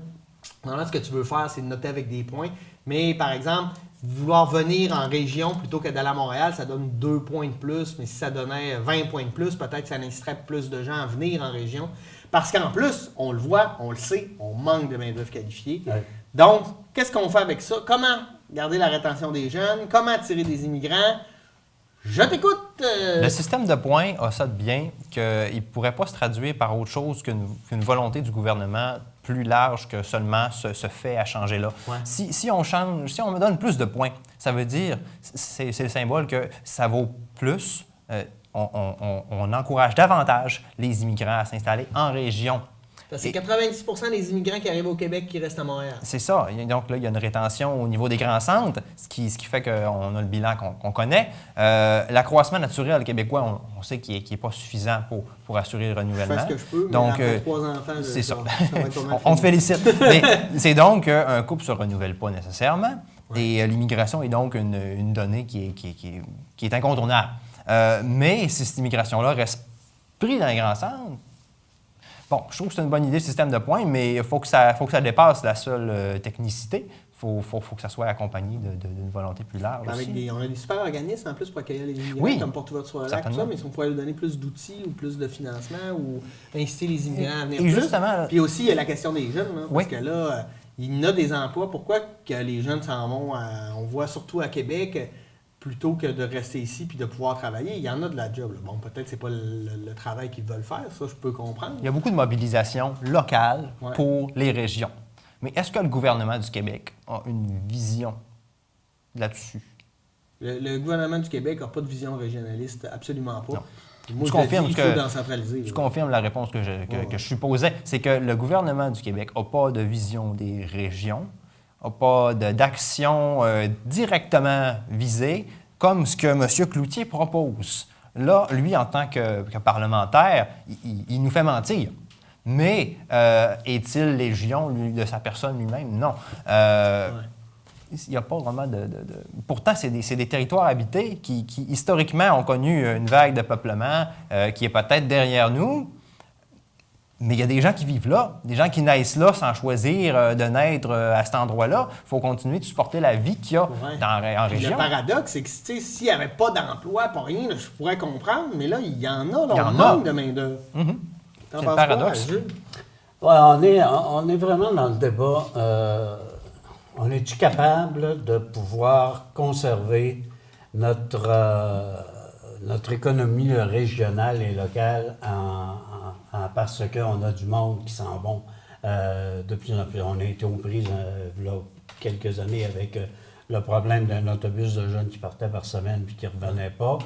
normalement, ce que tu veux faire, c'est de noter avec des points. Mais, par exemple, vouloir venir en région plutôt que d'aller à Montréal, ça donne 2 points de plus. Mais si ça donnait 20 points de plus, peut-être que ça inciterait plus de gens à venir en région. Parce qu'en plus, on le voit, on le sait, on manque de main-d'œuvre qualifiée. Ouais. Donc, Qu'est-ce qu'on fait avec ça? Comment garder la rétention des jeunes? Comment attirer des immigrants? Je t'écoute! Le système de points a ça de bien qu'il ne pourrait pas se traduire par autre chose qu'une volonté du gouvernement plus large que seulement ce fait à changer là. Ouais. Si on change, si on me donne plus de points, ça veut dire, c'est le symbole que ça vaut plus. On encourage davantage les immigrants à s'installer en région. C'est 90% des immigrants qui arrivent au Québec qui restent à Montréal. C'est ça. Donc là, il y a une rétention au niveau des grands centres, ce qui fait qu'on a le bilan qu'on connaît. L'accroissement naturel québécois, on sait qu'il n'est pas suffisant pour assurer le renouvellement. Je fais ce que je peux, mais donc, après 3 enfants, c'est ça. va être pas mal On te fini. félicite. Mais c'est donc qu'un couple ne se renouvelle pas nécessairement. Ouais. Et l'immigration est donc une donnée qui est incontournable. Mais si cette immigration-là reste prise dans les grands centres, bon, je trouve que c'est une bonne idée, le système de points, mais il faut que ça dépasse la seule technicité. Il faut que ça soit accompagné d'une volonté plus large aussi. On a des super organismes en plus pour accueillir les immigrants, oui, comme Porte ouverte sur le lac, tout ça, mais si on pourrait leur donner plus d'outils ou plus de financement ou inciter les immigrants à venir plus. Justement, puis aussi, il y a la question des jeunes, hein, parce oui. que là, il y en a des emplois. Pourquoi que les jeunes s'en vont, on voit surtout à Québec, plutôt que de rester ici puis de pouvoir travailler, il y en a de la job. Là. Bon, peut-être que ce n'est pas le travail qu'ils veulent faire, ça, je peux comprendre. Il y a beaucoup de mobilisation locale pour les régions. Mais est-ce que le gouvernement du Québec a une vision là-dessus? Le gouvernement du Québec n'a pas de vision régionaliste, absolument pas. Non. Moi, tu confirmes il faut décentraliser. Tu confirmes la réponse que je supposais, c'est que le gouvernement du Québec n'a pas de vision des régions, n'a pas d'action directement visée, comme ce que M. Cloutier propose. Là, lui, en tant que parlementaire, il nous fait mentir. Mais est-il légion de sa personne lui-même? Non. Il n'y a pas vraiment de... Pourtant, c'est des territoires habités qui, historiquement, ont connu une vague de peuplement qui est peut-être derrière nous. Mais il y a des gens qui vivent là, des gens qui naissent là sans choisir de naître à cet endroit-là. Il faut continuer de supporter la vie qu'il y a en Puis région. le paradoxe, c'est que s'il n'y avait pas d'emploi, pas rien, là, je pourrais comprendre, mais là, il y en a, là, Il y on en a. manque de main-d'œuvre. T'en C'est le penses paradoxe. quoi, Jules? Ouais, on est vraiment dans le débat. On est-tu capable de pouvoir conserver notre économie régionale et locale parce qu'on a du monde qui s'en vont de plus en plus. On a été aux prises il y a quelques années avec le problème d'un autobus de jeunes qui partait par semaine puis qui ne revenait pas.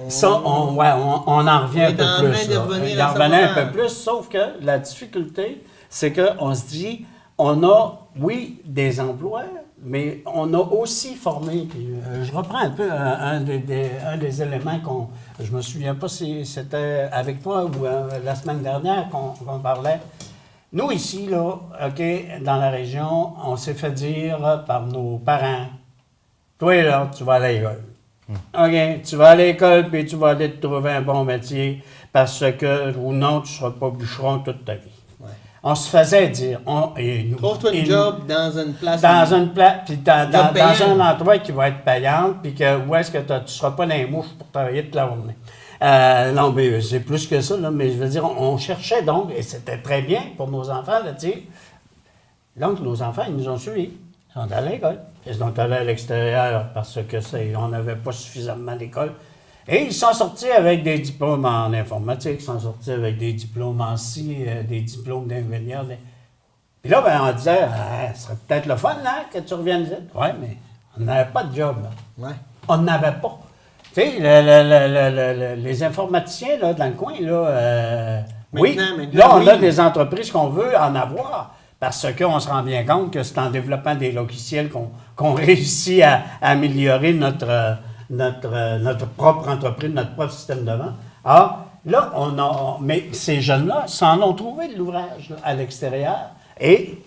Ça, on en revient un peu plus. Il en revenait un peu plus, sauf que la difficulté, c'est qu'on se dit, on a, oui, des emplois, mais on a aussi formé, puis, je reprends un peu un des éléments je me souviens pas si c'était avec toi ou la semaine dernière qu'on parlait. Nous, ici, là, OK, dans la région, on s'est fait dire par nos parents, toi, là, tu vas à l'école. OK, tu vas à l'école, puis tu vas aller te trouver un bon métier, parce que, ou non, tu ne seras pas bûcheron toute ta vie. On se faisait dire... Trouve-toi un job dans une place... Puis dans un endroit qui va être payant, puis où est-ce que tu ne seras pas dans les mouches pour travailler toute la journée. Non, mais c'est plus que ça, là, mais je veux dire, on cherchait donc, et c'était très bien pour nos enfants, de dire... Donc, nos enfants, ils nous ont suivis. Ils sont allés à l'école. Ils sont allés à l'extérieur parce qu'on n'avait pas suffisamment d'école. Et ils sont sortis avec des diplômes en informatique, ils sont sortis avec des diplômes en des diplômes d'ingénieur. Puis là, ben, on disait, ce serait peut-être le fun, là, que tu reviennes ici. Oui, mais on n'avait pas de job, là. Ouais. On n'avait pas. Tu sais, les informaticiens, là, dans le coin, là, là, on a des entreprises qu'on veut en avoir. Parce qu'on se rend bien compte que c'est en développant des logiciels qu'on réussit à améliorer notre propre entreprise, notre propre système de vente. Alors, là, mais ces jeunes-là s'en ont trouvé de l'ouvrage là, à l'extérieur et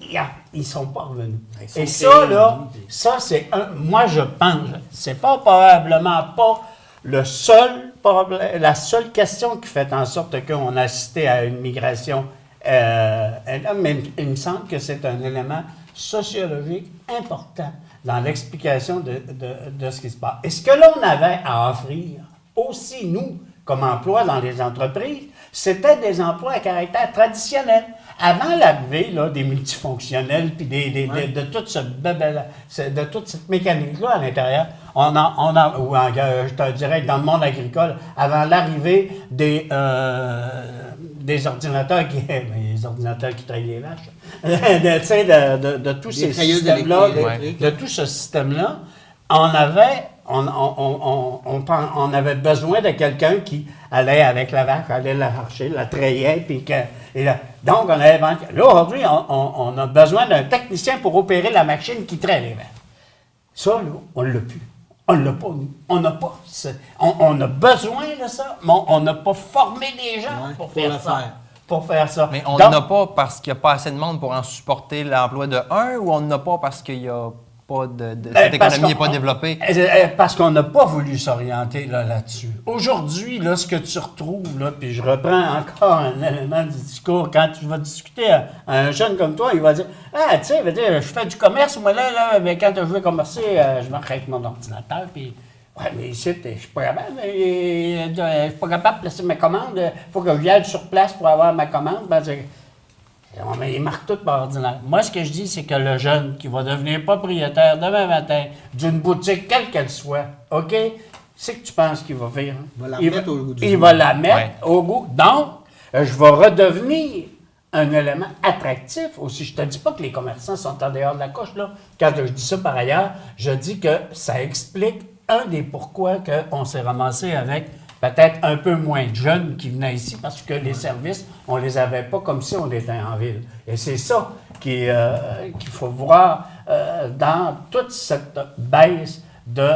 ils ne sont pas revenus. Et ça, là, c'est moi, je pense, c'est probablement pas le seul problème, la seule question qui fait en sorte qu'on a assisté à une migration. Mais il me semble que c'est un élément sociologique important dans l'explication de ce qui se passe. Et ce que l'on avait à offrir aussi, nous, comme emploi dans les entreprises, c'était des emplois à caractère traditionnel. Avant l'arrivée là, des multifonctionnels puis de toute cette mécanique-là à l'intérieur, je te dirais que dans le monde agricole, avant l'arrivée des ordinateurs les ordinateurs qui traînent les vaches, de tous ces systèmes-là, de tout ce système-là, on avait besoin de quelqu'un qui allait avec la vache, allait la marcher, la trayait, donc on avait... Là, aujourd'hui, on a besoin d'un technicien pour opérer la machine qui traite les vaches. Ça, là, on ne l'a plus. On ne l'a pas, nous. On n'a pas. On a besoin de ça, mais on n'a pas formé des gens pour faire ça. Mais on n'en a pas parce qu'il n'y a pas assez de monde pour en supporter l'emploi de un, ou on n'en a pas parce qu'il n'y a pas cette économie n'est pas développée? Parce qu'on n'a pas voulu s'orienter là-dessus. Aujourd'hui, là, ce que tu retrouves, là, puis je reprends encore un élément du discours, quand tu vas discuter à un jeune comme toi, il va dire « Ah, tu sais, je fais du commerce, moi là, mais quand je veux commercer, je marche avec mon ordinateur, puis... » Ouais, mais ici, je suis pas capable. Je suis pas capable de placer ma commande. Il faut que je aille sur place pour avoir ma commande. Mais ils marquent tout par ordinaire. Moi, ce que je dis, c'est que le jeune qui va devenir propriétaire demain matin d'une boutique, quelle qu'elle soit, OK, c'est que tu penses qu'il va faire? Il va la mettre au goût. Donc, je vais redevenir un élément attractif aussi. Je ne te dis pas que les commerçants sont en dehors de la coche, là. Quand je dis ça par ailleurs, je dis que ça explique un des pourquoi qu'on s'est ramassé avec peut-être un peu moins de jeunes qui venaient ici parce que les services, on les avait pas comme si on était en ville. Et c'est ça qu'il faut voir dans toute cette baisse de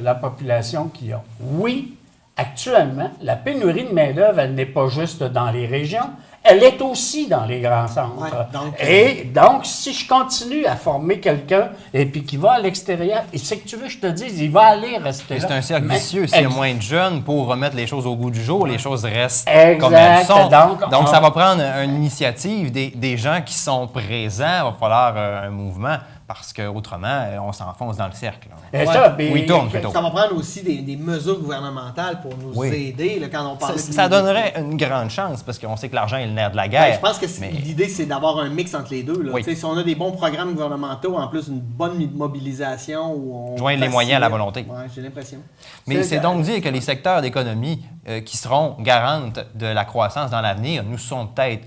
la population qu'il y a. Oui, actuellement, la pénurie de main-d'œuvre, elle n'est pas juste dans les régions, elle est aussi dans les grands centres. Ouais, donc, si je continue à former quelqu'un et puis qui va à l'extérieur, et c'est que tu veux, je te dise, il va aller rester Mais là. c'est un cercle vicieux. S'il y a moins de jeunes pour remettre les choses au goût du jour, les choses restent Exact. comme elles sont. Donc, ça va prendre une initiative des gens qui sont présents. Il va falloir un mouvement parce qu'autrement, on s'enfonce dans le cercle. Et ça, puis- Oui, il tourne plutôt. Ça va prendre aussi des mesures gouvernementales pour nous aider là, quand on parle de Ça donnerait une grande chance parce qu'on sait que l'argent est le nerf de la guerre. Ben, je pense que l'idée, c'est d'avoir un mix entre les deux. Là. Oui. Tu sais, si on a des bons programmes gouvernementaux, en plus une bonne mobilisation où on Joindre les moyens à la volonté. Ouais, j'ai l'impression. Mais c'est donc dire que les secteurs d'économie qui seront garantes de la croissance dans l'avenir ne sont peut-être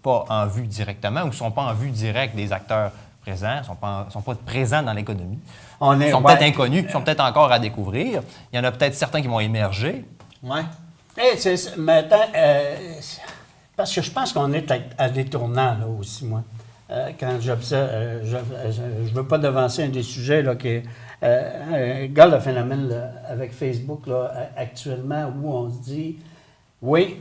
pas en vue directement ou ne sont pas en vue directe des acteurs présents, ne sont pas présents dans l'économie. Ils sont peut-être inconnus, ils sont peut-être encore à découvrir. Il y en a peut-être certains qui vont émerger. Ouais. Maintenant, parce que je pense qu'on est à des tournants, là, aussi, moi. Quand j'observe, je veux pas devancer un des sujets, là, qui est... regarde le phénomène là, avec Facebook, là, actuellement, où on se dit, oui,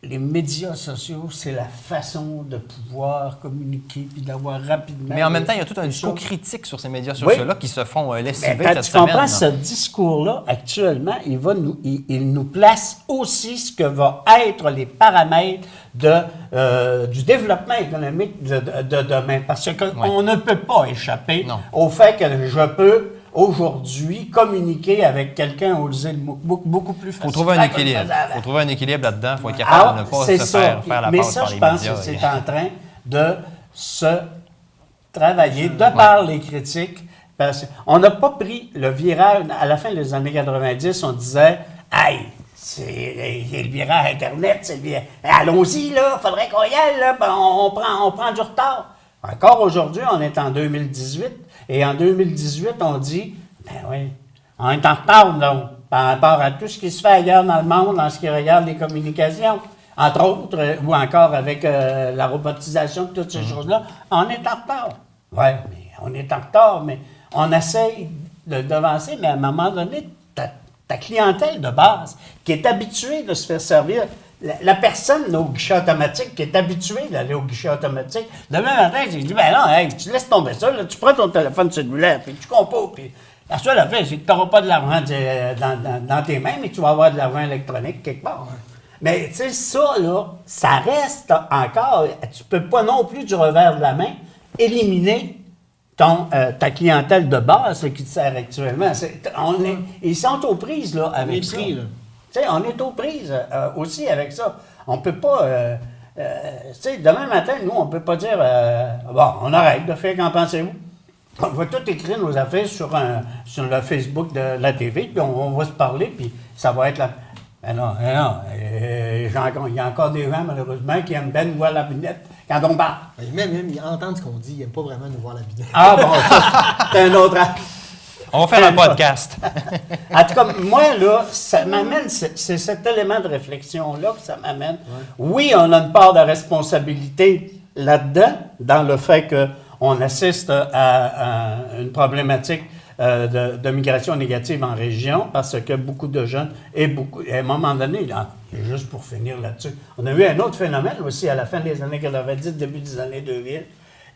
les médias sociaux, c'est la façon de pouvoir communiquer puis d'avoir rapidement... Mais en même temps, il y a tout un discours critique sur ces médias sociaux-là qui se font lessiver cette tu semaine. comprends, ce discours-là, actuellement, il nous place aussi ce que va être les paramètres du développement économique de demain. Parce qu'on ne peut pas échapper au fait que je peux aujourd'hui communiquer avec un au beaucoup plus facile. Il faut trouver un équilibre. Il faut trouver un équilibre là-dedans. Il faut être capable de ne pas se faire la passe par les médias. Mais ça, je pense que c'est en train de se travailler de par les critiques. Parce qu'on n'a pas pris le virage. À la fin des années 90, on disait « Hey, c'est le virage Internet, c'est le virage. Allons-y, là, il faudrait qu'on y aille, là, on prend du retard. » Encore aujourd'hui, on est en 2018. Et en 2018, on dit, ben oui, on est en retard, donc, par rapport à tout ce qui se fait ailleurs dans le monde, en ce qui regarde les communications, entre autres, ou encore avec la robotisation, toutes ces choses-là, on est en retard. Oui, mais on est en retard, mais on essaye de devancer, mais à un moment donné, ta clientèle de base, qui est habituée de se faire servir, la personne au guichet automatique qui est habituée d'aller au guichet automatique, demain matin, j'ai dit, ben non, hey, tu laisses tomber ça, là, tu prends ton téléphone cellulaire, puis tu composes, puis la seule affaire, c'est que tu n'auras pas de l'argent dans tes mains, mais tu vas avoir de l'argent électronique quelque part. Mais tu sais, ça, là, ça reste encore, tu peux pas non plus du revers de la main éliminer ta clientèle de base qui te sert actuellement. Ils sont aux prises là, avec ça. Tu sais, on est aux prises aussi avec ça. On peut pas... tu sais, demain matin, nous, on peut pas dire... bon, on arrête de faire, qu'en pensez-vous? On va tout écrire nos affaires sur le Facebook de la TV, puis on va se parler, puis ça va être la... Mais non. Il y a encore des gens, malheureusement, qui aiment bien nous voir la binette quand on parle. Même ils entendent ce qu'on dit, ils n'aiment pas vraiment nous voir la binette. Ah bon, c'est un autre... On va faire un podcast. En tout cas, moi, là, ça m'amène, c'est cet élément de réflexion-là que ça m'amène. Oui, on a une part de responsabilité là-dedans, dans le fait qu'on assiste à une problématique de migration négative en région, parce que beaucoup de jeunes, à un moment donné, là, juste pour finir là-dessus, on a eu un autre phénomène aussi à la fin des années 90, début des années 2000.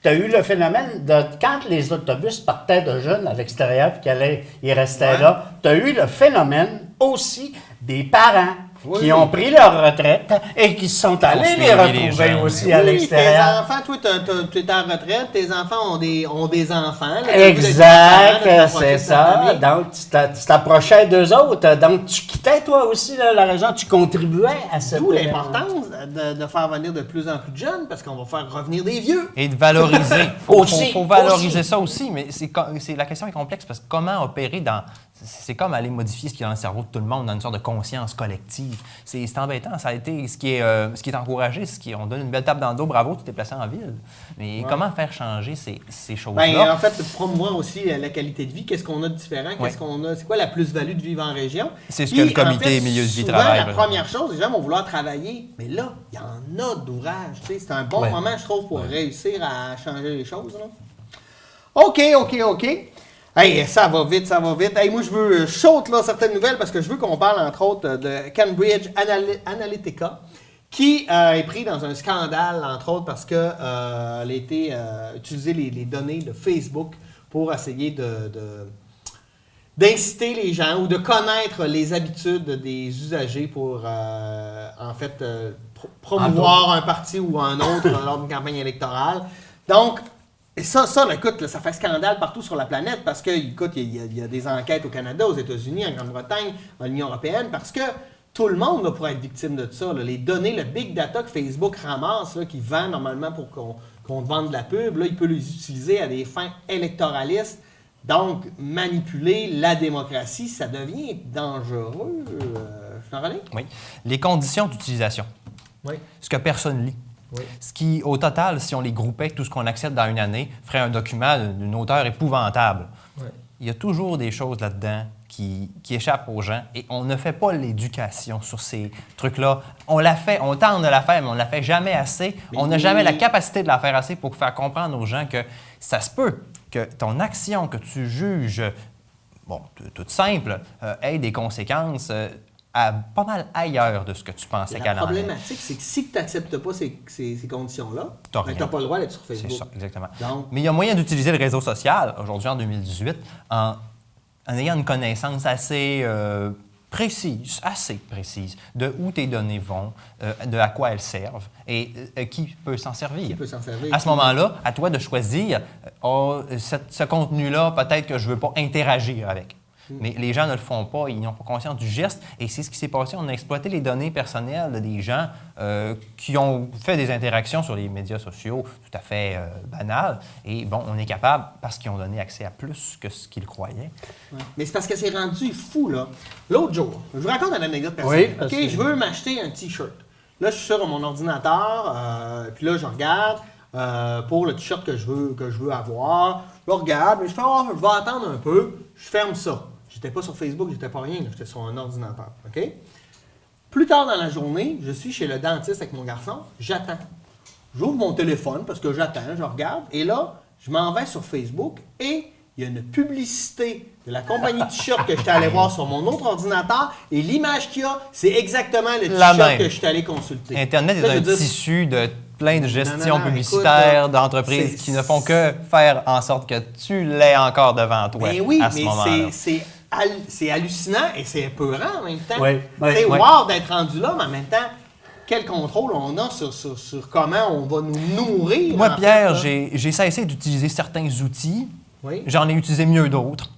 Tu as eu le phénomène de quand les autobus partaient de jeunes à l'extérieur et ils restaient là, tu as eu le phénomène aussi des parents qui ont pris leur retraite et qui sont allés les retrouver aussi à l'extérieur. Tes enfants, toi, tu es en retraite, tes enfants ont des enfants. Là, exact, c'est ça. Donc, tu t'approchais d'eux autres. Donc, tu quittais, toi aussi, là, la région, tu contribuais à cette... D'où l'importance de faire venir de plus en plus de jeunes, parce qu'on va faire revenir des vieux. Et de valoriser. Il faut valoriser ça aussi, mais la question est complexe, parce que comment opérer dans... C'est comme aller modifier ce qu'il y a dans le cerveau de tout le monde, dans une sorte de conscience collective. C'est embêtant. Ça a été ce qui est encouragé, on donne une belle tape dans le dos, bravo, tu t'es placé en ville. Mais comment faire changer ces choses-là? Ben, en fait, promouvoir aussi la qualité de vie. Qu'est-ce qu'on a de différent? Qu'est-ce qu'on a? C'est quoi la plus-value de vivre en région? C'est ce que le comité milieu de vie travaille. La première chose, les gens vont vouloir travailler. Mais là, il y en a d'ouvrages. C'est un bon moment, je trouve, pour réussir à changer les choses. Là. OK. Hey, ça va vite, ça va vite. Hey, moi, je veux saute là certaines nouvelles parce que je veux qu'on parle, entre autres, de Cambridge Analytica, qui est pris dans un scandale, entre autres, parce que elle a été utiliser les données de Facebook pour essayer d'inciter les gens ou de connaître les habitudes des usagers pour, en fait, promouvoir un parti ou un autre lors d'une campagne électorale. Donc, et ça là, écoute, là, ça fait scandale partout sur la planète parce que, écoute, il y a des enquêtes au Canada, aux États-Unis, en Grande-Bretagne, dans l'Union européenne, parce que tout le monde là, pourrait être victime de ça. Là. Les données, le big data que Facebook ramasse, là, qui vend normalement pour qu'on te vende de la pub, là, il peut les utiliser à des fins électoralistes. Donc, manipuler la démocratie, ça devient dangereux. Je t'en relais? Oui. Les conditions d'utilisation. Oui. Ce que personne lit. Oui. Ce qui, au total, si on les groupait, tout ce qu'on accepte dans une année, ferait un document d'une hauteur épouvantable. Oui. Il y a toujours des choses là-dedans qui échappent aux gens et on ne fait pas l'éducation sur ces trucs-là. On la fait, on tente de la faire, mais on ne la fait jamais assez. Mais on n'a jamais la capacité de la faire assez pour faire comprendre aux gens que ça se peut que ton action que tu juges, bon, toute simple, ait des conséquences pas mal ailleurs de ce que tu pensais qu'elle en La avait. problématique, c'est que si tu n'acceptes pas ces conditions-là, T'as tu rien. n'as pas le droit d'être sur Facebook. C'est ça, exactement. Donc, Mais il y a moyen d'utiliser le réseau social, aujourd'hui en 2018, en ayant une connaissance assez précise de où tes données vont, de à quoi elles servent et qui peut s'en servir. qui peut s'en servir? À ce moment-là, à toi de choisir, ce contenu-là, peut-être que je ne veux pas interagir avec. Mais les gens ne le font pas, ils n'ont pas conscience du geste. Et c'est ce qui s'est passé. On a exploité les données personnelles des gens qui ont fait des interactions sur les médias sociaux tout à fait banales. Et bon, on est capable, parce qu'ils ont donné accès à plus que ce qu'ils croyaient. Ouais. Mais c'est parce que c'est rendu fou, là. L'autre jour, je vous raconte une anecdote personnelle. Oui, OK, que... je veux m'acheter un T-shirt. Là, je suis sur mon ordinateur, puis là, je regarde pour le T-shirt que je veux avoir. Je regarde, mais je fais, je vais attendre un peu. Je ferme ça. J'étais pas sur Facebook, j'étais pas rien, j'étais sur un ordinateur. OK? Plus tard dans la journée, je suis chez le dentiste avec mon garçon, j'attends. J'ouvre mon téléphone parce que j'attends, je regarde, et là, je m'en vais sur Facebook et il y a une publicité de la compagnie de t-shirt que j'étais allé voir sur mon autre ordinateur et l'image qu'il y a, c'est exactement le t-shirt que j'étais allé consulter. Internet est un tissu de plein de gestions publicitaires, écoute, d'entreprises qui ne font que faire en sorte que tu l'aies encore devant toi oui, à ce moment-là. C'est hallucinant et c'est épeurant en même temps. Oui, C'est wow d'être rendu là, mais en même temps, quel contrôle on a sur comment on va nous nourrir. Moi, Pierre, j'ai cessé d'utiliser certains outils. Oui. J'en ai utilisé mieux d'autres.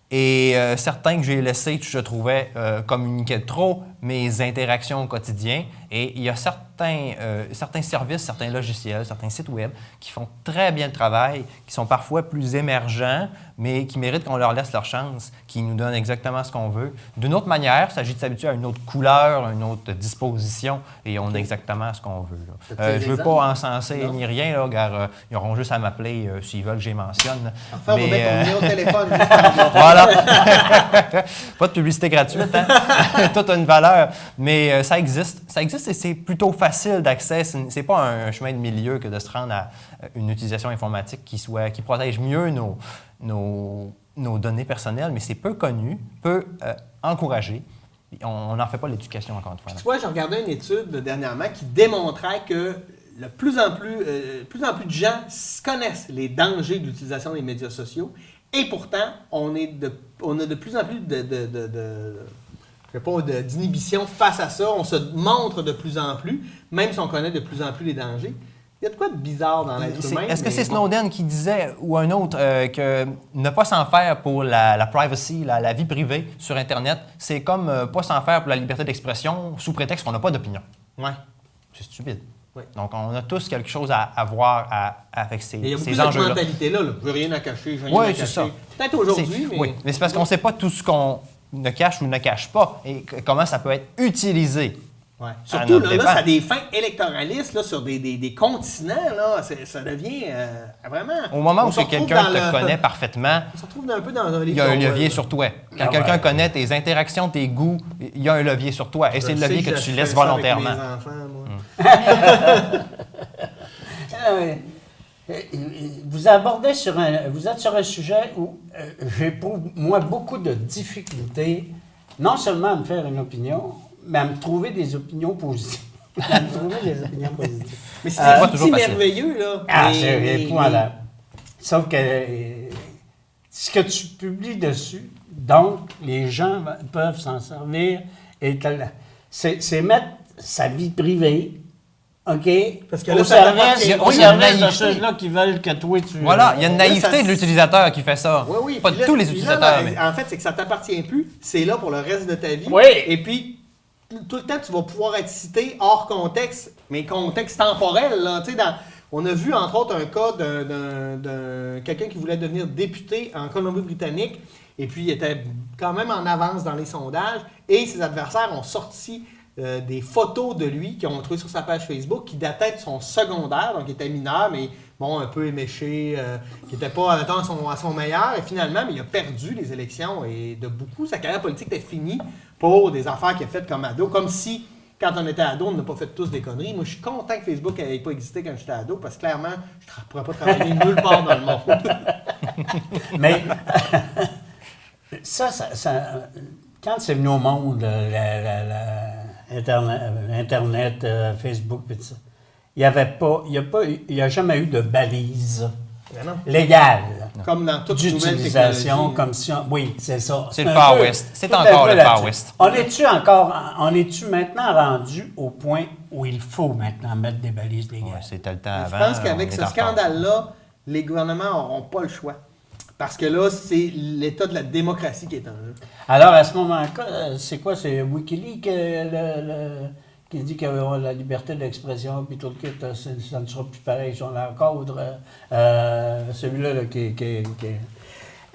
Et certains que j'ai laissés, je trouvais, communiquaient trop mes interactions au quotidien. Et il y a certains services, certains logiciels, certains sites web qui font très bien le travail, qui sont parfois plus émergents, mais qui méritent qu'on leur laisse leur chance, qui nous donnent exactement ce qu'on veut. D'une autre manière, il s'agit de s'habituer à une autre couleur, une autre disposition, et on a exactement ce qu'on veut. Je ne veux pas encenser ni rien, là, car ils auront juste à m'appeler s'ils veulent que je les mentionne. Enfin, on va mettre ton numéro de téléphone. Voilà. Pas de publicité gratuite, hein? Tout a une valeur. Mais ça existe. Ça existe et c'est plutôt facile d'accès. C'est pas un chemin de milieu que de se rendre à une utilisation informatique qui protège mieux nos données personnelles, mais c'est peu connu, peu encouragé. On n'en fait pas l'éducation, encore une fois. Tu vois, j'ai regardé une étude dernièrement qui démontrait que de plus en plus de gens connaissent les dangers de l'utilisation des médias sociaux. Et pourtant, on a de plus en plus d'inhibition face à ça. On se montre de plus en plus, même si on connaît de plus en plus les dangers. Il y a de quoi de bizarre dans l'être humain. Est-ce que c'est Snowden qui disait, ou un autre, que ne pas s'en faire pour la privacy, la vie privée sur Internet, c'est comme pas s'en faire pour la liberté d'expression sous prétexte qu'on n'a pas d'opinion? Ouais. C'est stupide. Oui. Donc, on a tous quelque chose à voir avec ces enjeux-là. Il y a beaucoup de mentalité-là. Je veux rien à cacher, je veux rien à cacher. Ça. Peut-être aujourd'hui, mais... Oui, mais c'est parce qu'on ne sait pas tout ce qu'on ne cache ou ne cache pas et comment ça peut être utilisé. Ouais. Surtout, là, ça a des fins électoralistes là, sur des continents. Là, ça devient vraiment... Au moment où quelqu'un te connaît parfaitement, on se retrouve un peu dans un il y a un levier sur toi. Quand quelqu'un connaît tes interactions, tes goûts, il y a un levier sur toi. Et c'est le levier que tu laisses volontairement. Avec mes enfants, moi. vous êtes sur un sujet où j'éprouve, moi, beaucoup de difficultés, non seulement à me faire une opinion, mais à me trouver des opinions positives. Mais c'est pas des toujours outils facile. merveilleux, là. Ah, Mais- c'est épouvantable. Sauf que ce que tu publies dessus, donc, les gens peuvent s'en servir. Et c'est mettre sa vie privée, OK? Parce que là, au ça service, t'appartient. au Oui, il y a une service de naïveté. ceux-là qui veulent que toi, tu... Voilà, il y a une Là, naïveté ça- de l'utilisateur qui fait ça. Oui, oui. Pas Puis de là- tous les puis là, utilisateurs, là, mais... En fait, c'est que ça t'appartient plus. C'est là pour le reste de ta vie. Oui. Et puis, tout le temps, tu vas pouvoir être cité hors contexte, mais contexte temporel. Là. Tu sais, on a vu, entre autres, un cas d'un quelqu'un qui voulait devenir député en Colombie-Britannique. Et puis, il était quand même en avance dans les sondages. Et ses adversaires ont sorti des photos de lui qu'ils ont trouvées sur sa page Facebook qui dataient de son secondaire, donc il était mineur, mais bon, un peu éméché, qui n'était pas mettons, à son meilleur. Et finalement, mais il a perdu les élections et de beaucoup, sa carrière politique était finie pour des affaires qu'il a faites comme ado, comme si, quand on était ado, on n'a pas fait tous des conneries. Moi, je suis content que Facebook n'ait pas existé quand j'étais ado, parce que clairement, je ne pourrais pas travailler nulle part dans le monde. Mais ça, quand c'est venu au monde, Internet, Facebook, et tout ça, il n'y a jamais eu de balise Mais non. légale Comme dans toute nouvelle d'utilisation, technologie. comme si oui, c'est ça. C'est le un Far peu- West. C'est tout un encore peu le là-dessus. Far West. On est-tu maintenant rendu au point où il faut maintenant mettre des balises légales? Ouais, c'était le temps Je avant. pense qu'avec on est ce en retard. scandale-là, les gouvernements n'auront pas le choix. Parce que là, c'est l'état de la démocratie qui est en jeu. Alors, à ce moment-là, c'est quoi? C'est Wikileaks qui dit qu'il y a la liberté d'expression, puis tout le kit, ça ne sera plus pareil si on l'encadre. Celui-là là, qui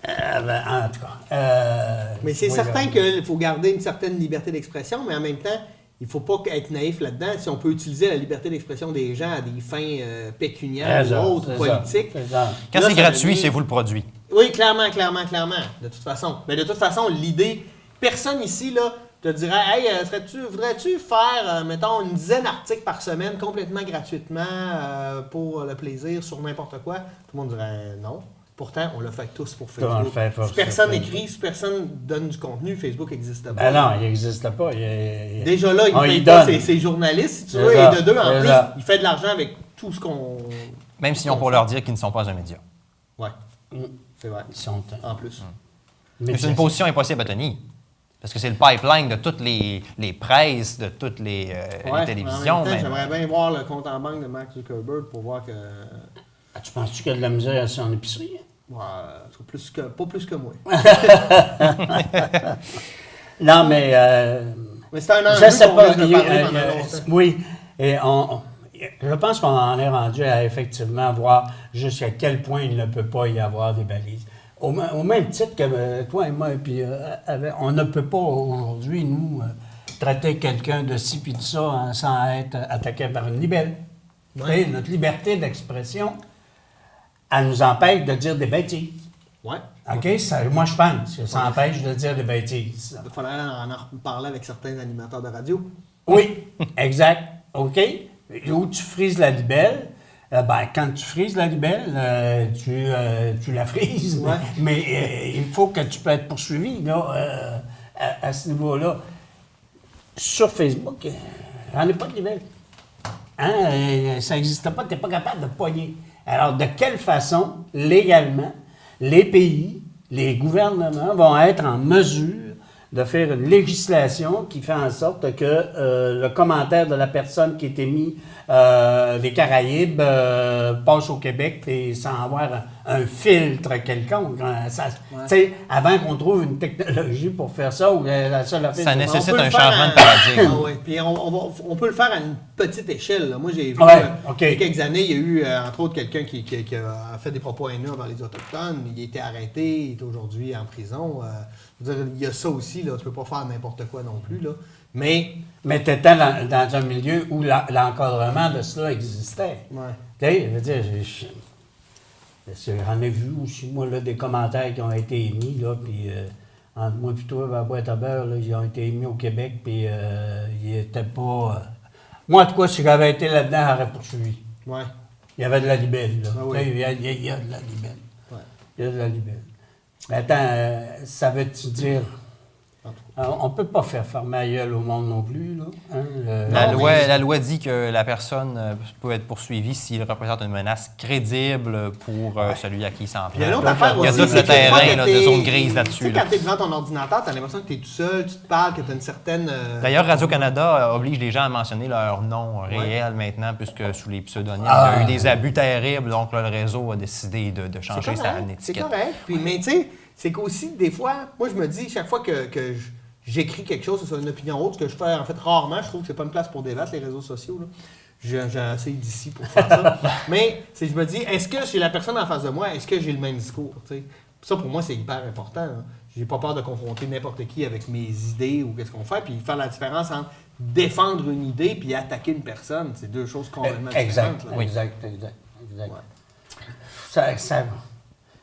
en tout cas. Mais c'est oui, certain là. qu'il faut garder une certaine liberté d'expression, mais en même temps, il ne faut pas être naïf là-dedans. Si on peut utiliser la liberté d'expression des gens à des fins pécuniaires C'est ça, ou autres, c'est politiques. ça, c'est ça. Quand Là, c'est ça gratuit, devient- c'est vous le produit. Oui, clairement. De toute façon. Mais de toute façon, l'idée, personne ici, là, te dirait, hey, voudrais-tu faire, mettons, une dizaine d'articles par semaine complètement gratuitement pour le plaisir sur n'importe quoi? Tout le monde dirait non. Pourtant, on le fait tous pour On le Facebook. fait pour Si personne Facebook. écrit, si personne donne du contenu, Facebook n'existe pas. Ben non, il n'existe pas. Déjà là, il On ne y paye pas donne. ses journalistes, si tu C'est veux, ça, et de deux, en c'est plus, ça. il fait de l'argent avec tout ce qu'on... Même s'ils ont pour leur dire qu'ils ne sont pas un média. Ouais, Mm. c'est vrai. Ils sont... En plus. Mais c'est une position impossible à tenir. Parce que c'est le pipeline de toutes les presses, de toutes les Ouais, télévisions. en même temps, même. j'aimerais bien voir le compte en banque de Mark Zuckerberg pour voir que... Ah, tu penses-tu qu'il y a de la misère à son épicerie? Ouais, pas plus que moi. Non, mais... Mais c'est un je enjeu sais qu'on pas. risque de parler pendant longtemps. Oui. Et je pense qu'on en est rendu à effectivement voir jusqu'à quel point il ne peut pas y avoir des balises. Au même titre que toi et moi, puis, on ne peut pas aujourd'hui, nous, traiter quelqu'un de ci puis de ça sans être attaqué par une libelle. Ouais. Et notre liberté d'expression, elle nous empêche de dire des bêtises. Ouais. OK? Moi, je pense que ça empêche de dire des bêtises. Il faudrait en reparler avec certains animateurs de radio. Oui, exact. OK? Où tu frises la libelle, quand tu frises la libelle, tu la frises. Ouais. Mais il faut que tu peux être poursuivi là, à ce niveau-là. Sur Facebook, j'en ai pas de libelle. Hein? Ça n'existe pas, tu n'es pas capable de pogner. Alors, de quelle façon, légalement, les pays, les gouvernements vont être en mesure de faire une législation qui fait en sorte que le commentaire de la personne qui est émis des Caraïbes passe au Québec et sans avoir un filtre quelconque. Tu sais, avant qu'on trouve une technologie pour faire ça, ou la seule affaire... Ça c'est- nécessite On peut un le faire changement de à- paradigme. Ah ouais. Puis on peut le faire à une petite échelle. Là. Moi, j'ai vu, Ouais, OK. il y a quelques années, il y a eu, entre autres, quelqu'un qui a fait des propos haineux envers les Autochtones. Il a été arrêté, il est aujourd'hui en prison. Je veux dire, il y a ça aussi. Là. Tu peux pas faire n'importe quoi non plus. Là. Mais, Mais tu étais dans un milieu où l'encadrement de cela existait. ouais. Tu sais, je veux dire, j'en ai vu aussi, moi, là, des commentaires qui ont été émis, là, puis entre moi et toi, la boîte à beurre, là, ils ont été émis au Québec, puis ils n'étaient pas... moi, en tout cas, si j'avais été là-dedans, j'aurais poursuivi. Ouais. Il y avait de la libelle, là. Ah oui. Tu sais, il y a de la libelle. Ouais. Il y a de la libelle. Mais attends, ça veut-tu dire... on ne peut pas faire fermer la gueule au monde non plus, là. Hein, La loi dit que la personne peut être poursuivie s'il représente une menace crédible pour celui à qui il s'en Il y a prend. l'autre affaire Il y a aussi, tout c'est le que des fois terrain que là, de t'es- zone grise Tu là-dessus. sais, là. quand t'es devant ton ordinateur, t'as l'impression que t'es tout seul, tu te parles, que t'as une certaine... D'ailleurs, Radio-Canada oblige les gens à mentionner leur nom réel maintenant, puisque sous les pseudonymes, il y a eu des abus terribles, donc là, le réseau a décidé de changer sa C'est étiquette. correct. Puis, mais tu sais, c'est qu'aussi, des fois, moi, je me dis, chaque fois que j'écris quelque chose sur une opinion autre, ce que je fais en fait rarement, je trouve que c'est pas une place pour débattre, les réseaux sociaux. Là. J'ai essayé d'ici pour faire ça. Mais je me dis, est-ce que j'ai la personne en face de moi, est-ce que j'ai le même discours? T'sais? Ça, pour moi, c'est hyper important. Hein. J'ai pas peur de confronter n'importe qui avec mes idées ou qu'est-ce qu'on fait, puis faire la différence entre défendre une idée puis attaquer une personne. C'est deux choses complètement Exact, différentes. Là. exact. Ouais.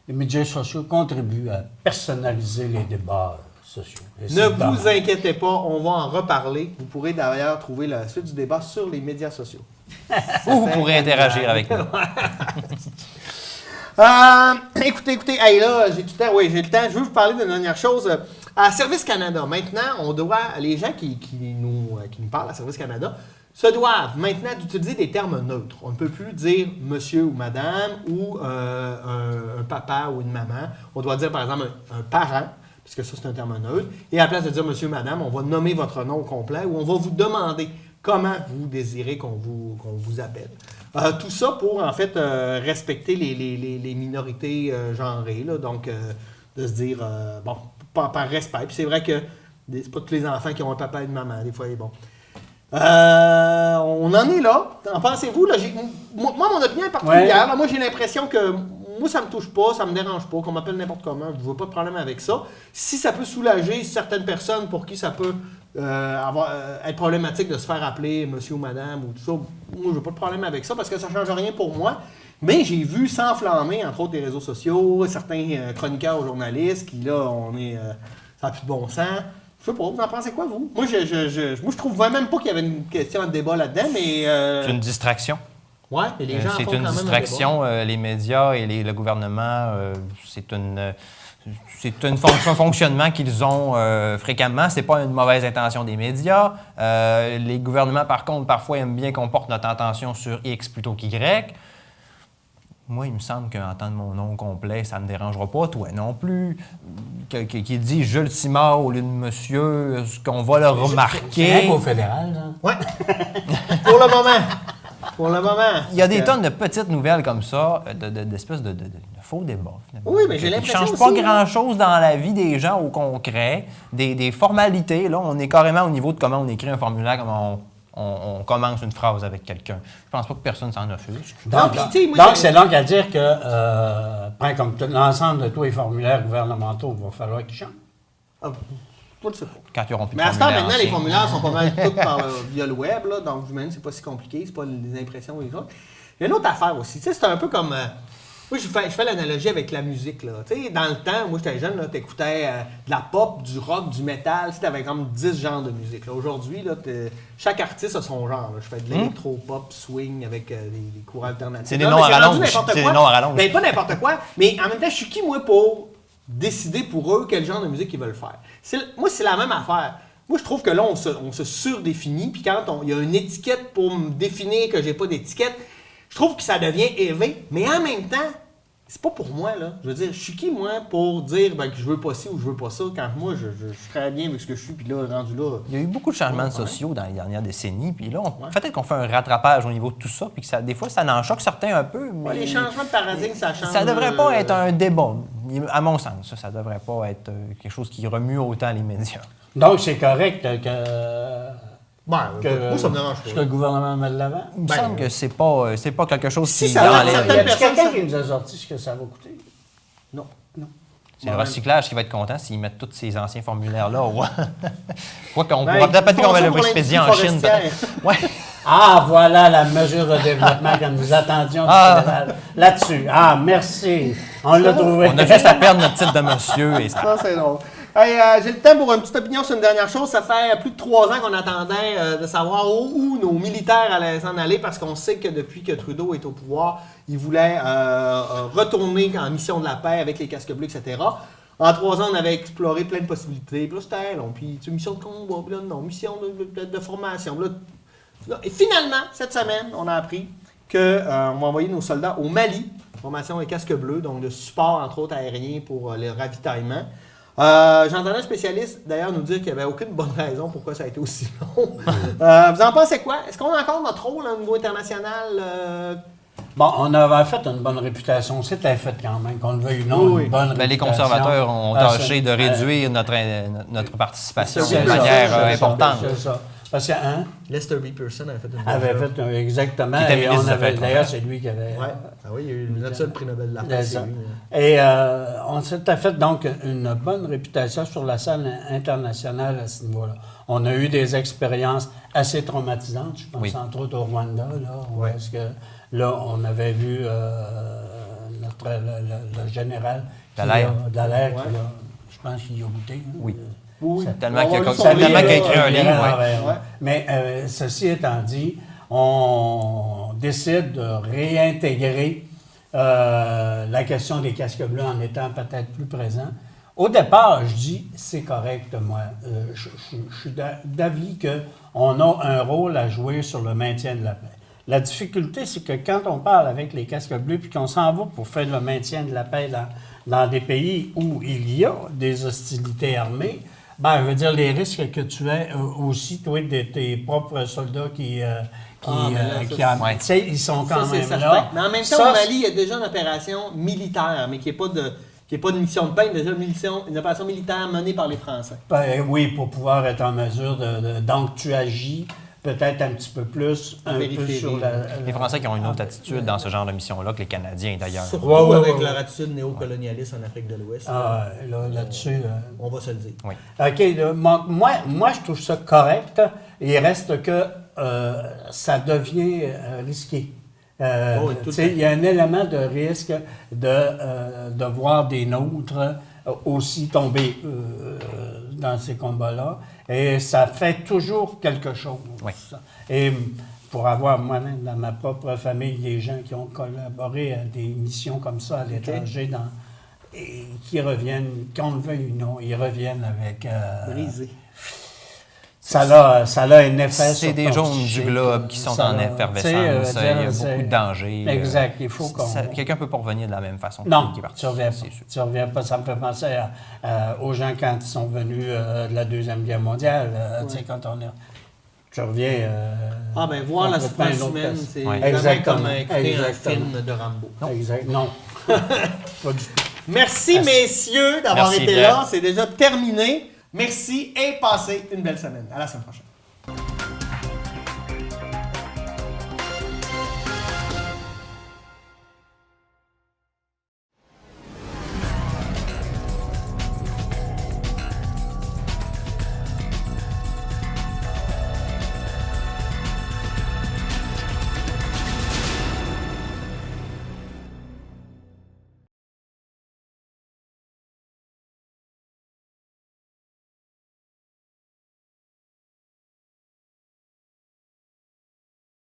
Les médias sociaux contribuent à personnaliser les débats sociaux. Et Ne c'est vous dommage. inquiétez pas, on va en reparler. Vous pourrez d'ailleurs trouver la suite du débat sur les médias sociaux. Ou vous pourrez interagir avec nous. Écoutez, hey, là, j'ai du temps. Oui, j'ai le temps. Je veux vous parler d'une dernière chose. À Service Canada, maintenant, on doit, les gens qui nous parlent à Service Canada, se doivent maintenant d'utiliser des termes neutres. On ne peut plus dire monsieur ou madame ou un papa ou une maman. On doit dire, par exemple, un parent, puisque ça, c'est un terme neutre. Et à la place de dire monsieur, madame, on va nommer votre nom complet ou on va vous demander comment vous désirez qu'on vous appelle. Tout ça pour, en fait, respecter les minorités genrées. Là, donc, de se dire, bon, par respect. Puis c'est vrai que c'est pas tous les enfants qui ont un papa et une maman. Des fois, bon. On en est là. En pensez-vous? Là, moi, mon opinion est particulière. Là, moi, j'ai l'impression que moi, ça me touche pas, ça me dérange pas, qu'on m'appelle n'importe comment. Je vois pas de problème avec ça. Si ça peut soulager certaines personnes pour qui ça peut être problématique de se faire appeler monsieur ou madame ou tout ça, moi, je n'ai pas de problème avec ça parce que ça ne change rien pour moi. Mais j'ai vu s'enflammer, entre autres, des réseaux sociaux, certains chroniqueurs ou journalistes qui, là, ça n'a plus de bon sens. Je sais pas, vous en pensez quoi, vous? Moi, je trouve même pas qu'il y avait une question de débat là-dedans, mais... C'est une distraction. Ouais, mais les gens font C'est quand une même un distraction. Les médias et le gouvernement, c'est un fonctionnement qu'ils ont fréquemment. C'est pas une mauvaise intention des médias. Les gouvernements, par contre, parfois aiment bien qu'on porte notre attention sur X plutôt qu'Y. Moi, il me semble qu'entendre mon nom complet, ça ne me dérangera pas, toi non plus. Qui dit Jules Simard au lieu de monsieur, est-ce qu'on va le remarquer? C'est au fédéral, ça. Ouais. Pour le moment. Pour le moment. Il y a des tonnes de petites nouvelles comme ça, d'espèces de faux débats. Finalement. Oui, mais j'ai l'impression Qui ne changent pas aussi, grand-chose dans la vie des gens au concret. Des formalités, là, on est carrément au niveau de comment on écrit un formulaire, comment on commence une phrase avec quelqu'un. Je pense pas que personne s'en offusque. Donc, c'est donc à dire que, prends comme l'ensemble de tous les formulaires gouvernementaux, il va falloir qu'ils changent. Pas de ça. Quand ils auront plus de Mais à ce temps, formulaires maintenant, les anciens. formulaires sont pas mal tous via le web, là, donc j'imagine que c'est pas si compliqué, c'est pas les impressions ou les autres. Il y a une autre affaire aussi, tu sais, c'est un peu comme... moi, je fais l'analogie avec la musique, là. Tu sais, dans le temps, moi, j'étais jeune, là, t'écoutais de la pop, du rock, du métal, tu avais comme 10 genres de musique. Là. Aujourd'hui, là, chaque artiste a son genre. Là. Je fais de l'électro-pop, swing, avec des courants alternatifs. C'est des Là, noms mais à j'ai rendu rallonge. n'importe C'est quoi. des noms à rallonge. Ben, pas n'importe quoi, mais en même temps, je suis qui, moi, pour décider pour eux quel genre de musique ils veulent faire. Moi, c'est la même affaire. Moi, je trouve que là, on se surdéfinit, puis quand il y a une étiquette pour me définir que j'ai pas d'étiquette, je trouve que ça devient élevé, mais en même temps, c'est pas pour moi, là. Je veux dire, je suis qui, moi, pour dire que je veux pas ci ou je veux pas ça, quand moi, je suis très bien avec ce que je suis, puis là, rendu là... Il y a eu beaucoup de changements sociaux dans les dernières décennies, puis là, peut-être qu'on fait un rattrapage au niveau de tout ça, puis que des fois, ça en choque certains un peu, mais... Ouais, les changements de paradigme, ça change... Ça devrait pas être un débat, à mon sens. Ça devrait pas être quelque chose qui remue autant les médias. Donc, c'est correct que moi, ça me dérange que pas. le gouvernement met de l'avant. Il me semble que c'est pas quelque chose Si qui ça va, enlève. certaines Y a personnes, quelqu'un ça- qui nous a sorti ce que ça va coûter? Non. C'est le recyclage qui va être content s'ils mettent tous ces anciens formulaires-là. Ouais. Quoi qu'on Ben, pourra peut-être ils font qu'on va ça le pour expédier en l'industrie Chine. forestière. Peut-être. Ouais. Ah, voilà la mesure de développement que nous attendions du fédéral. Là-dessus. Ah, merci. On l'a trouvé. On a juste à perdre notre titre de monsieur et ça. Ça, c'est drôle. Hey, j'ai le temps pour une petite opinion sur une dernière chose. Ça fait plus de 3 ans qu'on attendait de savoir où nos militaires allaient s'en aller parce qu'on sait que depuis que Trudeau est au pouvoir, il voulait retourner en mission de la paix avec les casques bleus, etc. En 3 ans, on avait exploré plein de possibilités. Puis là, c'était long. Puis mission de combat, puis là, non, mission de formation. Et finalement, cette semaine, on a appris qu'on va envoyer nos soldats au Mali, formation des casques bleus, donc de support, entre autres, aérien pour le ravitaillement. J'entendais un spécialiste d'ailleurs nous dire qu'il n'y avait aucune bonne raison pourquoi ça a été aussi long. Vous en pensez quoi? Est-ce qu'on a encore notre rôle au niveau international? Bon, on avait fait une bonne réputation. C'était fait quand même, qu'on le veuille ou non, Oui. une bonne réputation. Les conservateurs ont tâché de réduire notre participation de manière importante. C'est ça. Parce que, Lester B. Pearson avait fait une avait fait exactement. Qui était Et ministre on des avait, Affaires d'ailleurs, étrangères. c'est lui qui avait. Ouais. Ah oui, il y a eu notre seul prix Nobel de la paix, c'est lui. Et on s'était fait donc une bonne réputation sur la scène internationale à ce niveau-là. On a eu des expériences assez traumatisantes, je pense entre autres au Rwanda, là, où est-ce que là, on avait vu le général Dallaire, je pense qu'il a goûté. Oui. Oui. Tellement qu'il a a écrit un livre. Ouais. Mais ceci étant dit, on décide de réintégrer la question des casques bleus en étant peut-être plus présent. Au départ, je dis, c'est correct, moi. Je suis d'avis qu'on a un rôle à jouer sur le maintien de la paix. La difficulté, c'est que quand on parle avec les casques bleus puis qu'on s'en va pour faire le maintien de la paix dans des pays où il y a des hostilités armées, ben, je veux dire, les risques que tu as aussi, toi, de tes propres soldats ils sont quand même là. Mais en même temps, au Mali, il y a déjà une opération militaire, mais qui n'est pas de mission de paix, déjà une opération militaire menée par les Français. Ben, oui, pour pouvoir être en mesure donc, tu agis peut-être un petit peu plus sur les Français qui ont une autre attitude dans ce genre de mission-là que les Canadiens, d'ailleurs. Surtout avec leur attitude néocolonialiste en Afrique de l'Ouest. Là-dessus... on va se le dire. Oui. OK. Moi, je trouve ça correct. Il reste que ça devient risqué. Il y a un élément de risque de voir des nôtres aussi tomber dans ces combats-là. Et ça fait toujours quelque chose. Oui. Et pour avoir moi-même dans ma propre famille des gens qui ont collaboré à des missions comme ça à l'étranger, et qui reviennent, qu'on le veuille ou non, ils reviennent avec... Brisé. Ça a un effet. C'est des zones du globe qui sont en effervescence. Il y a beaucoup de dangers. Exact. Il faut qu'on... Quelqu'un ne peut pas revenir de la même façon. Non, tu ne reviens pas. Ça me fait penser aux gens quand ils sont venus de la Deuxième Guerre mondiale. Tu sais, quand tu reviens... voir la souffrance humaine, c'est vraiment comme écouter un film de Rambo. Exact. Non. Pas du tout. Merci, messieurs, d'avoir été là. C'est déjà terminé. Merci et passez une belle semaine. À la semaine prochaine.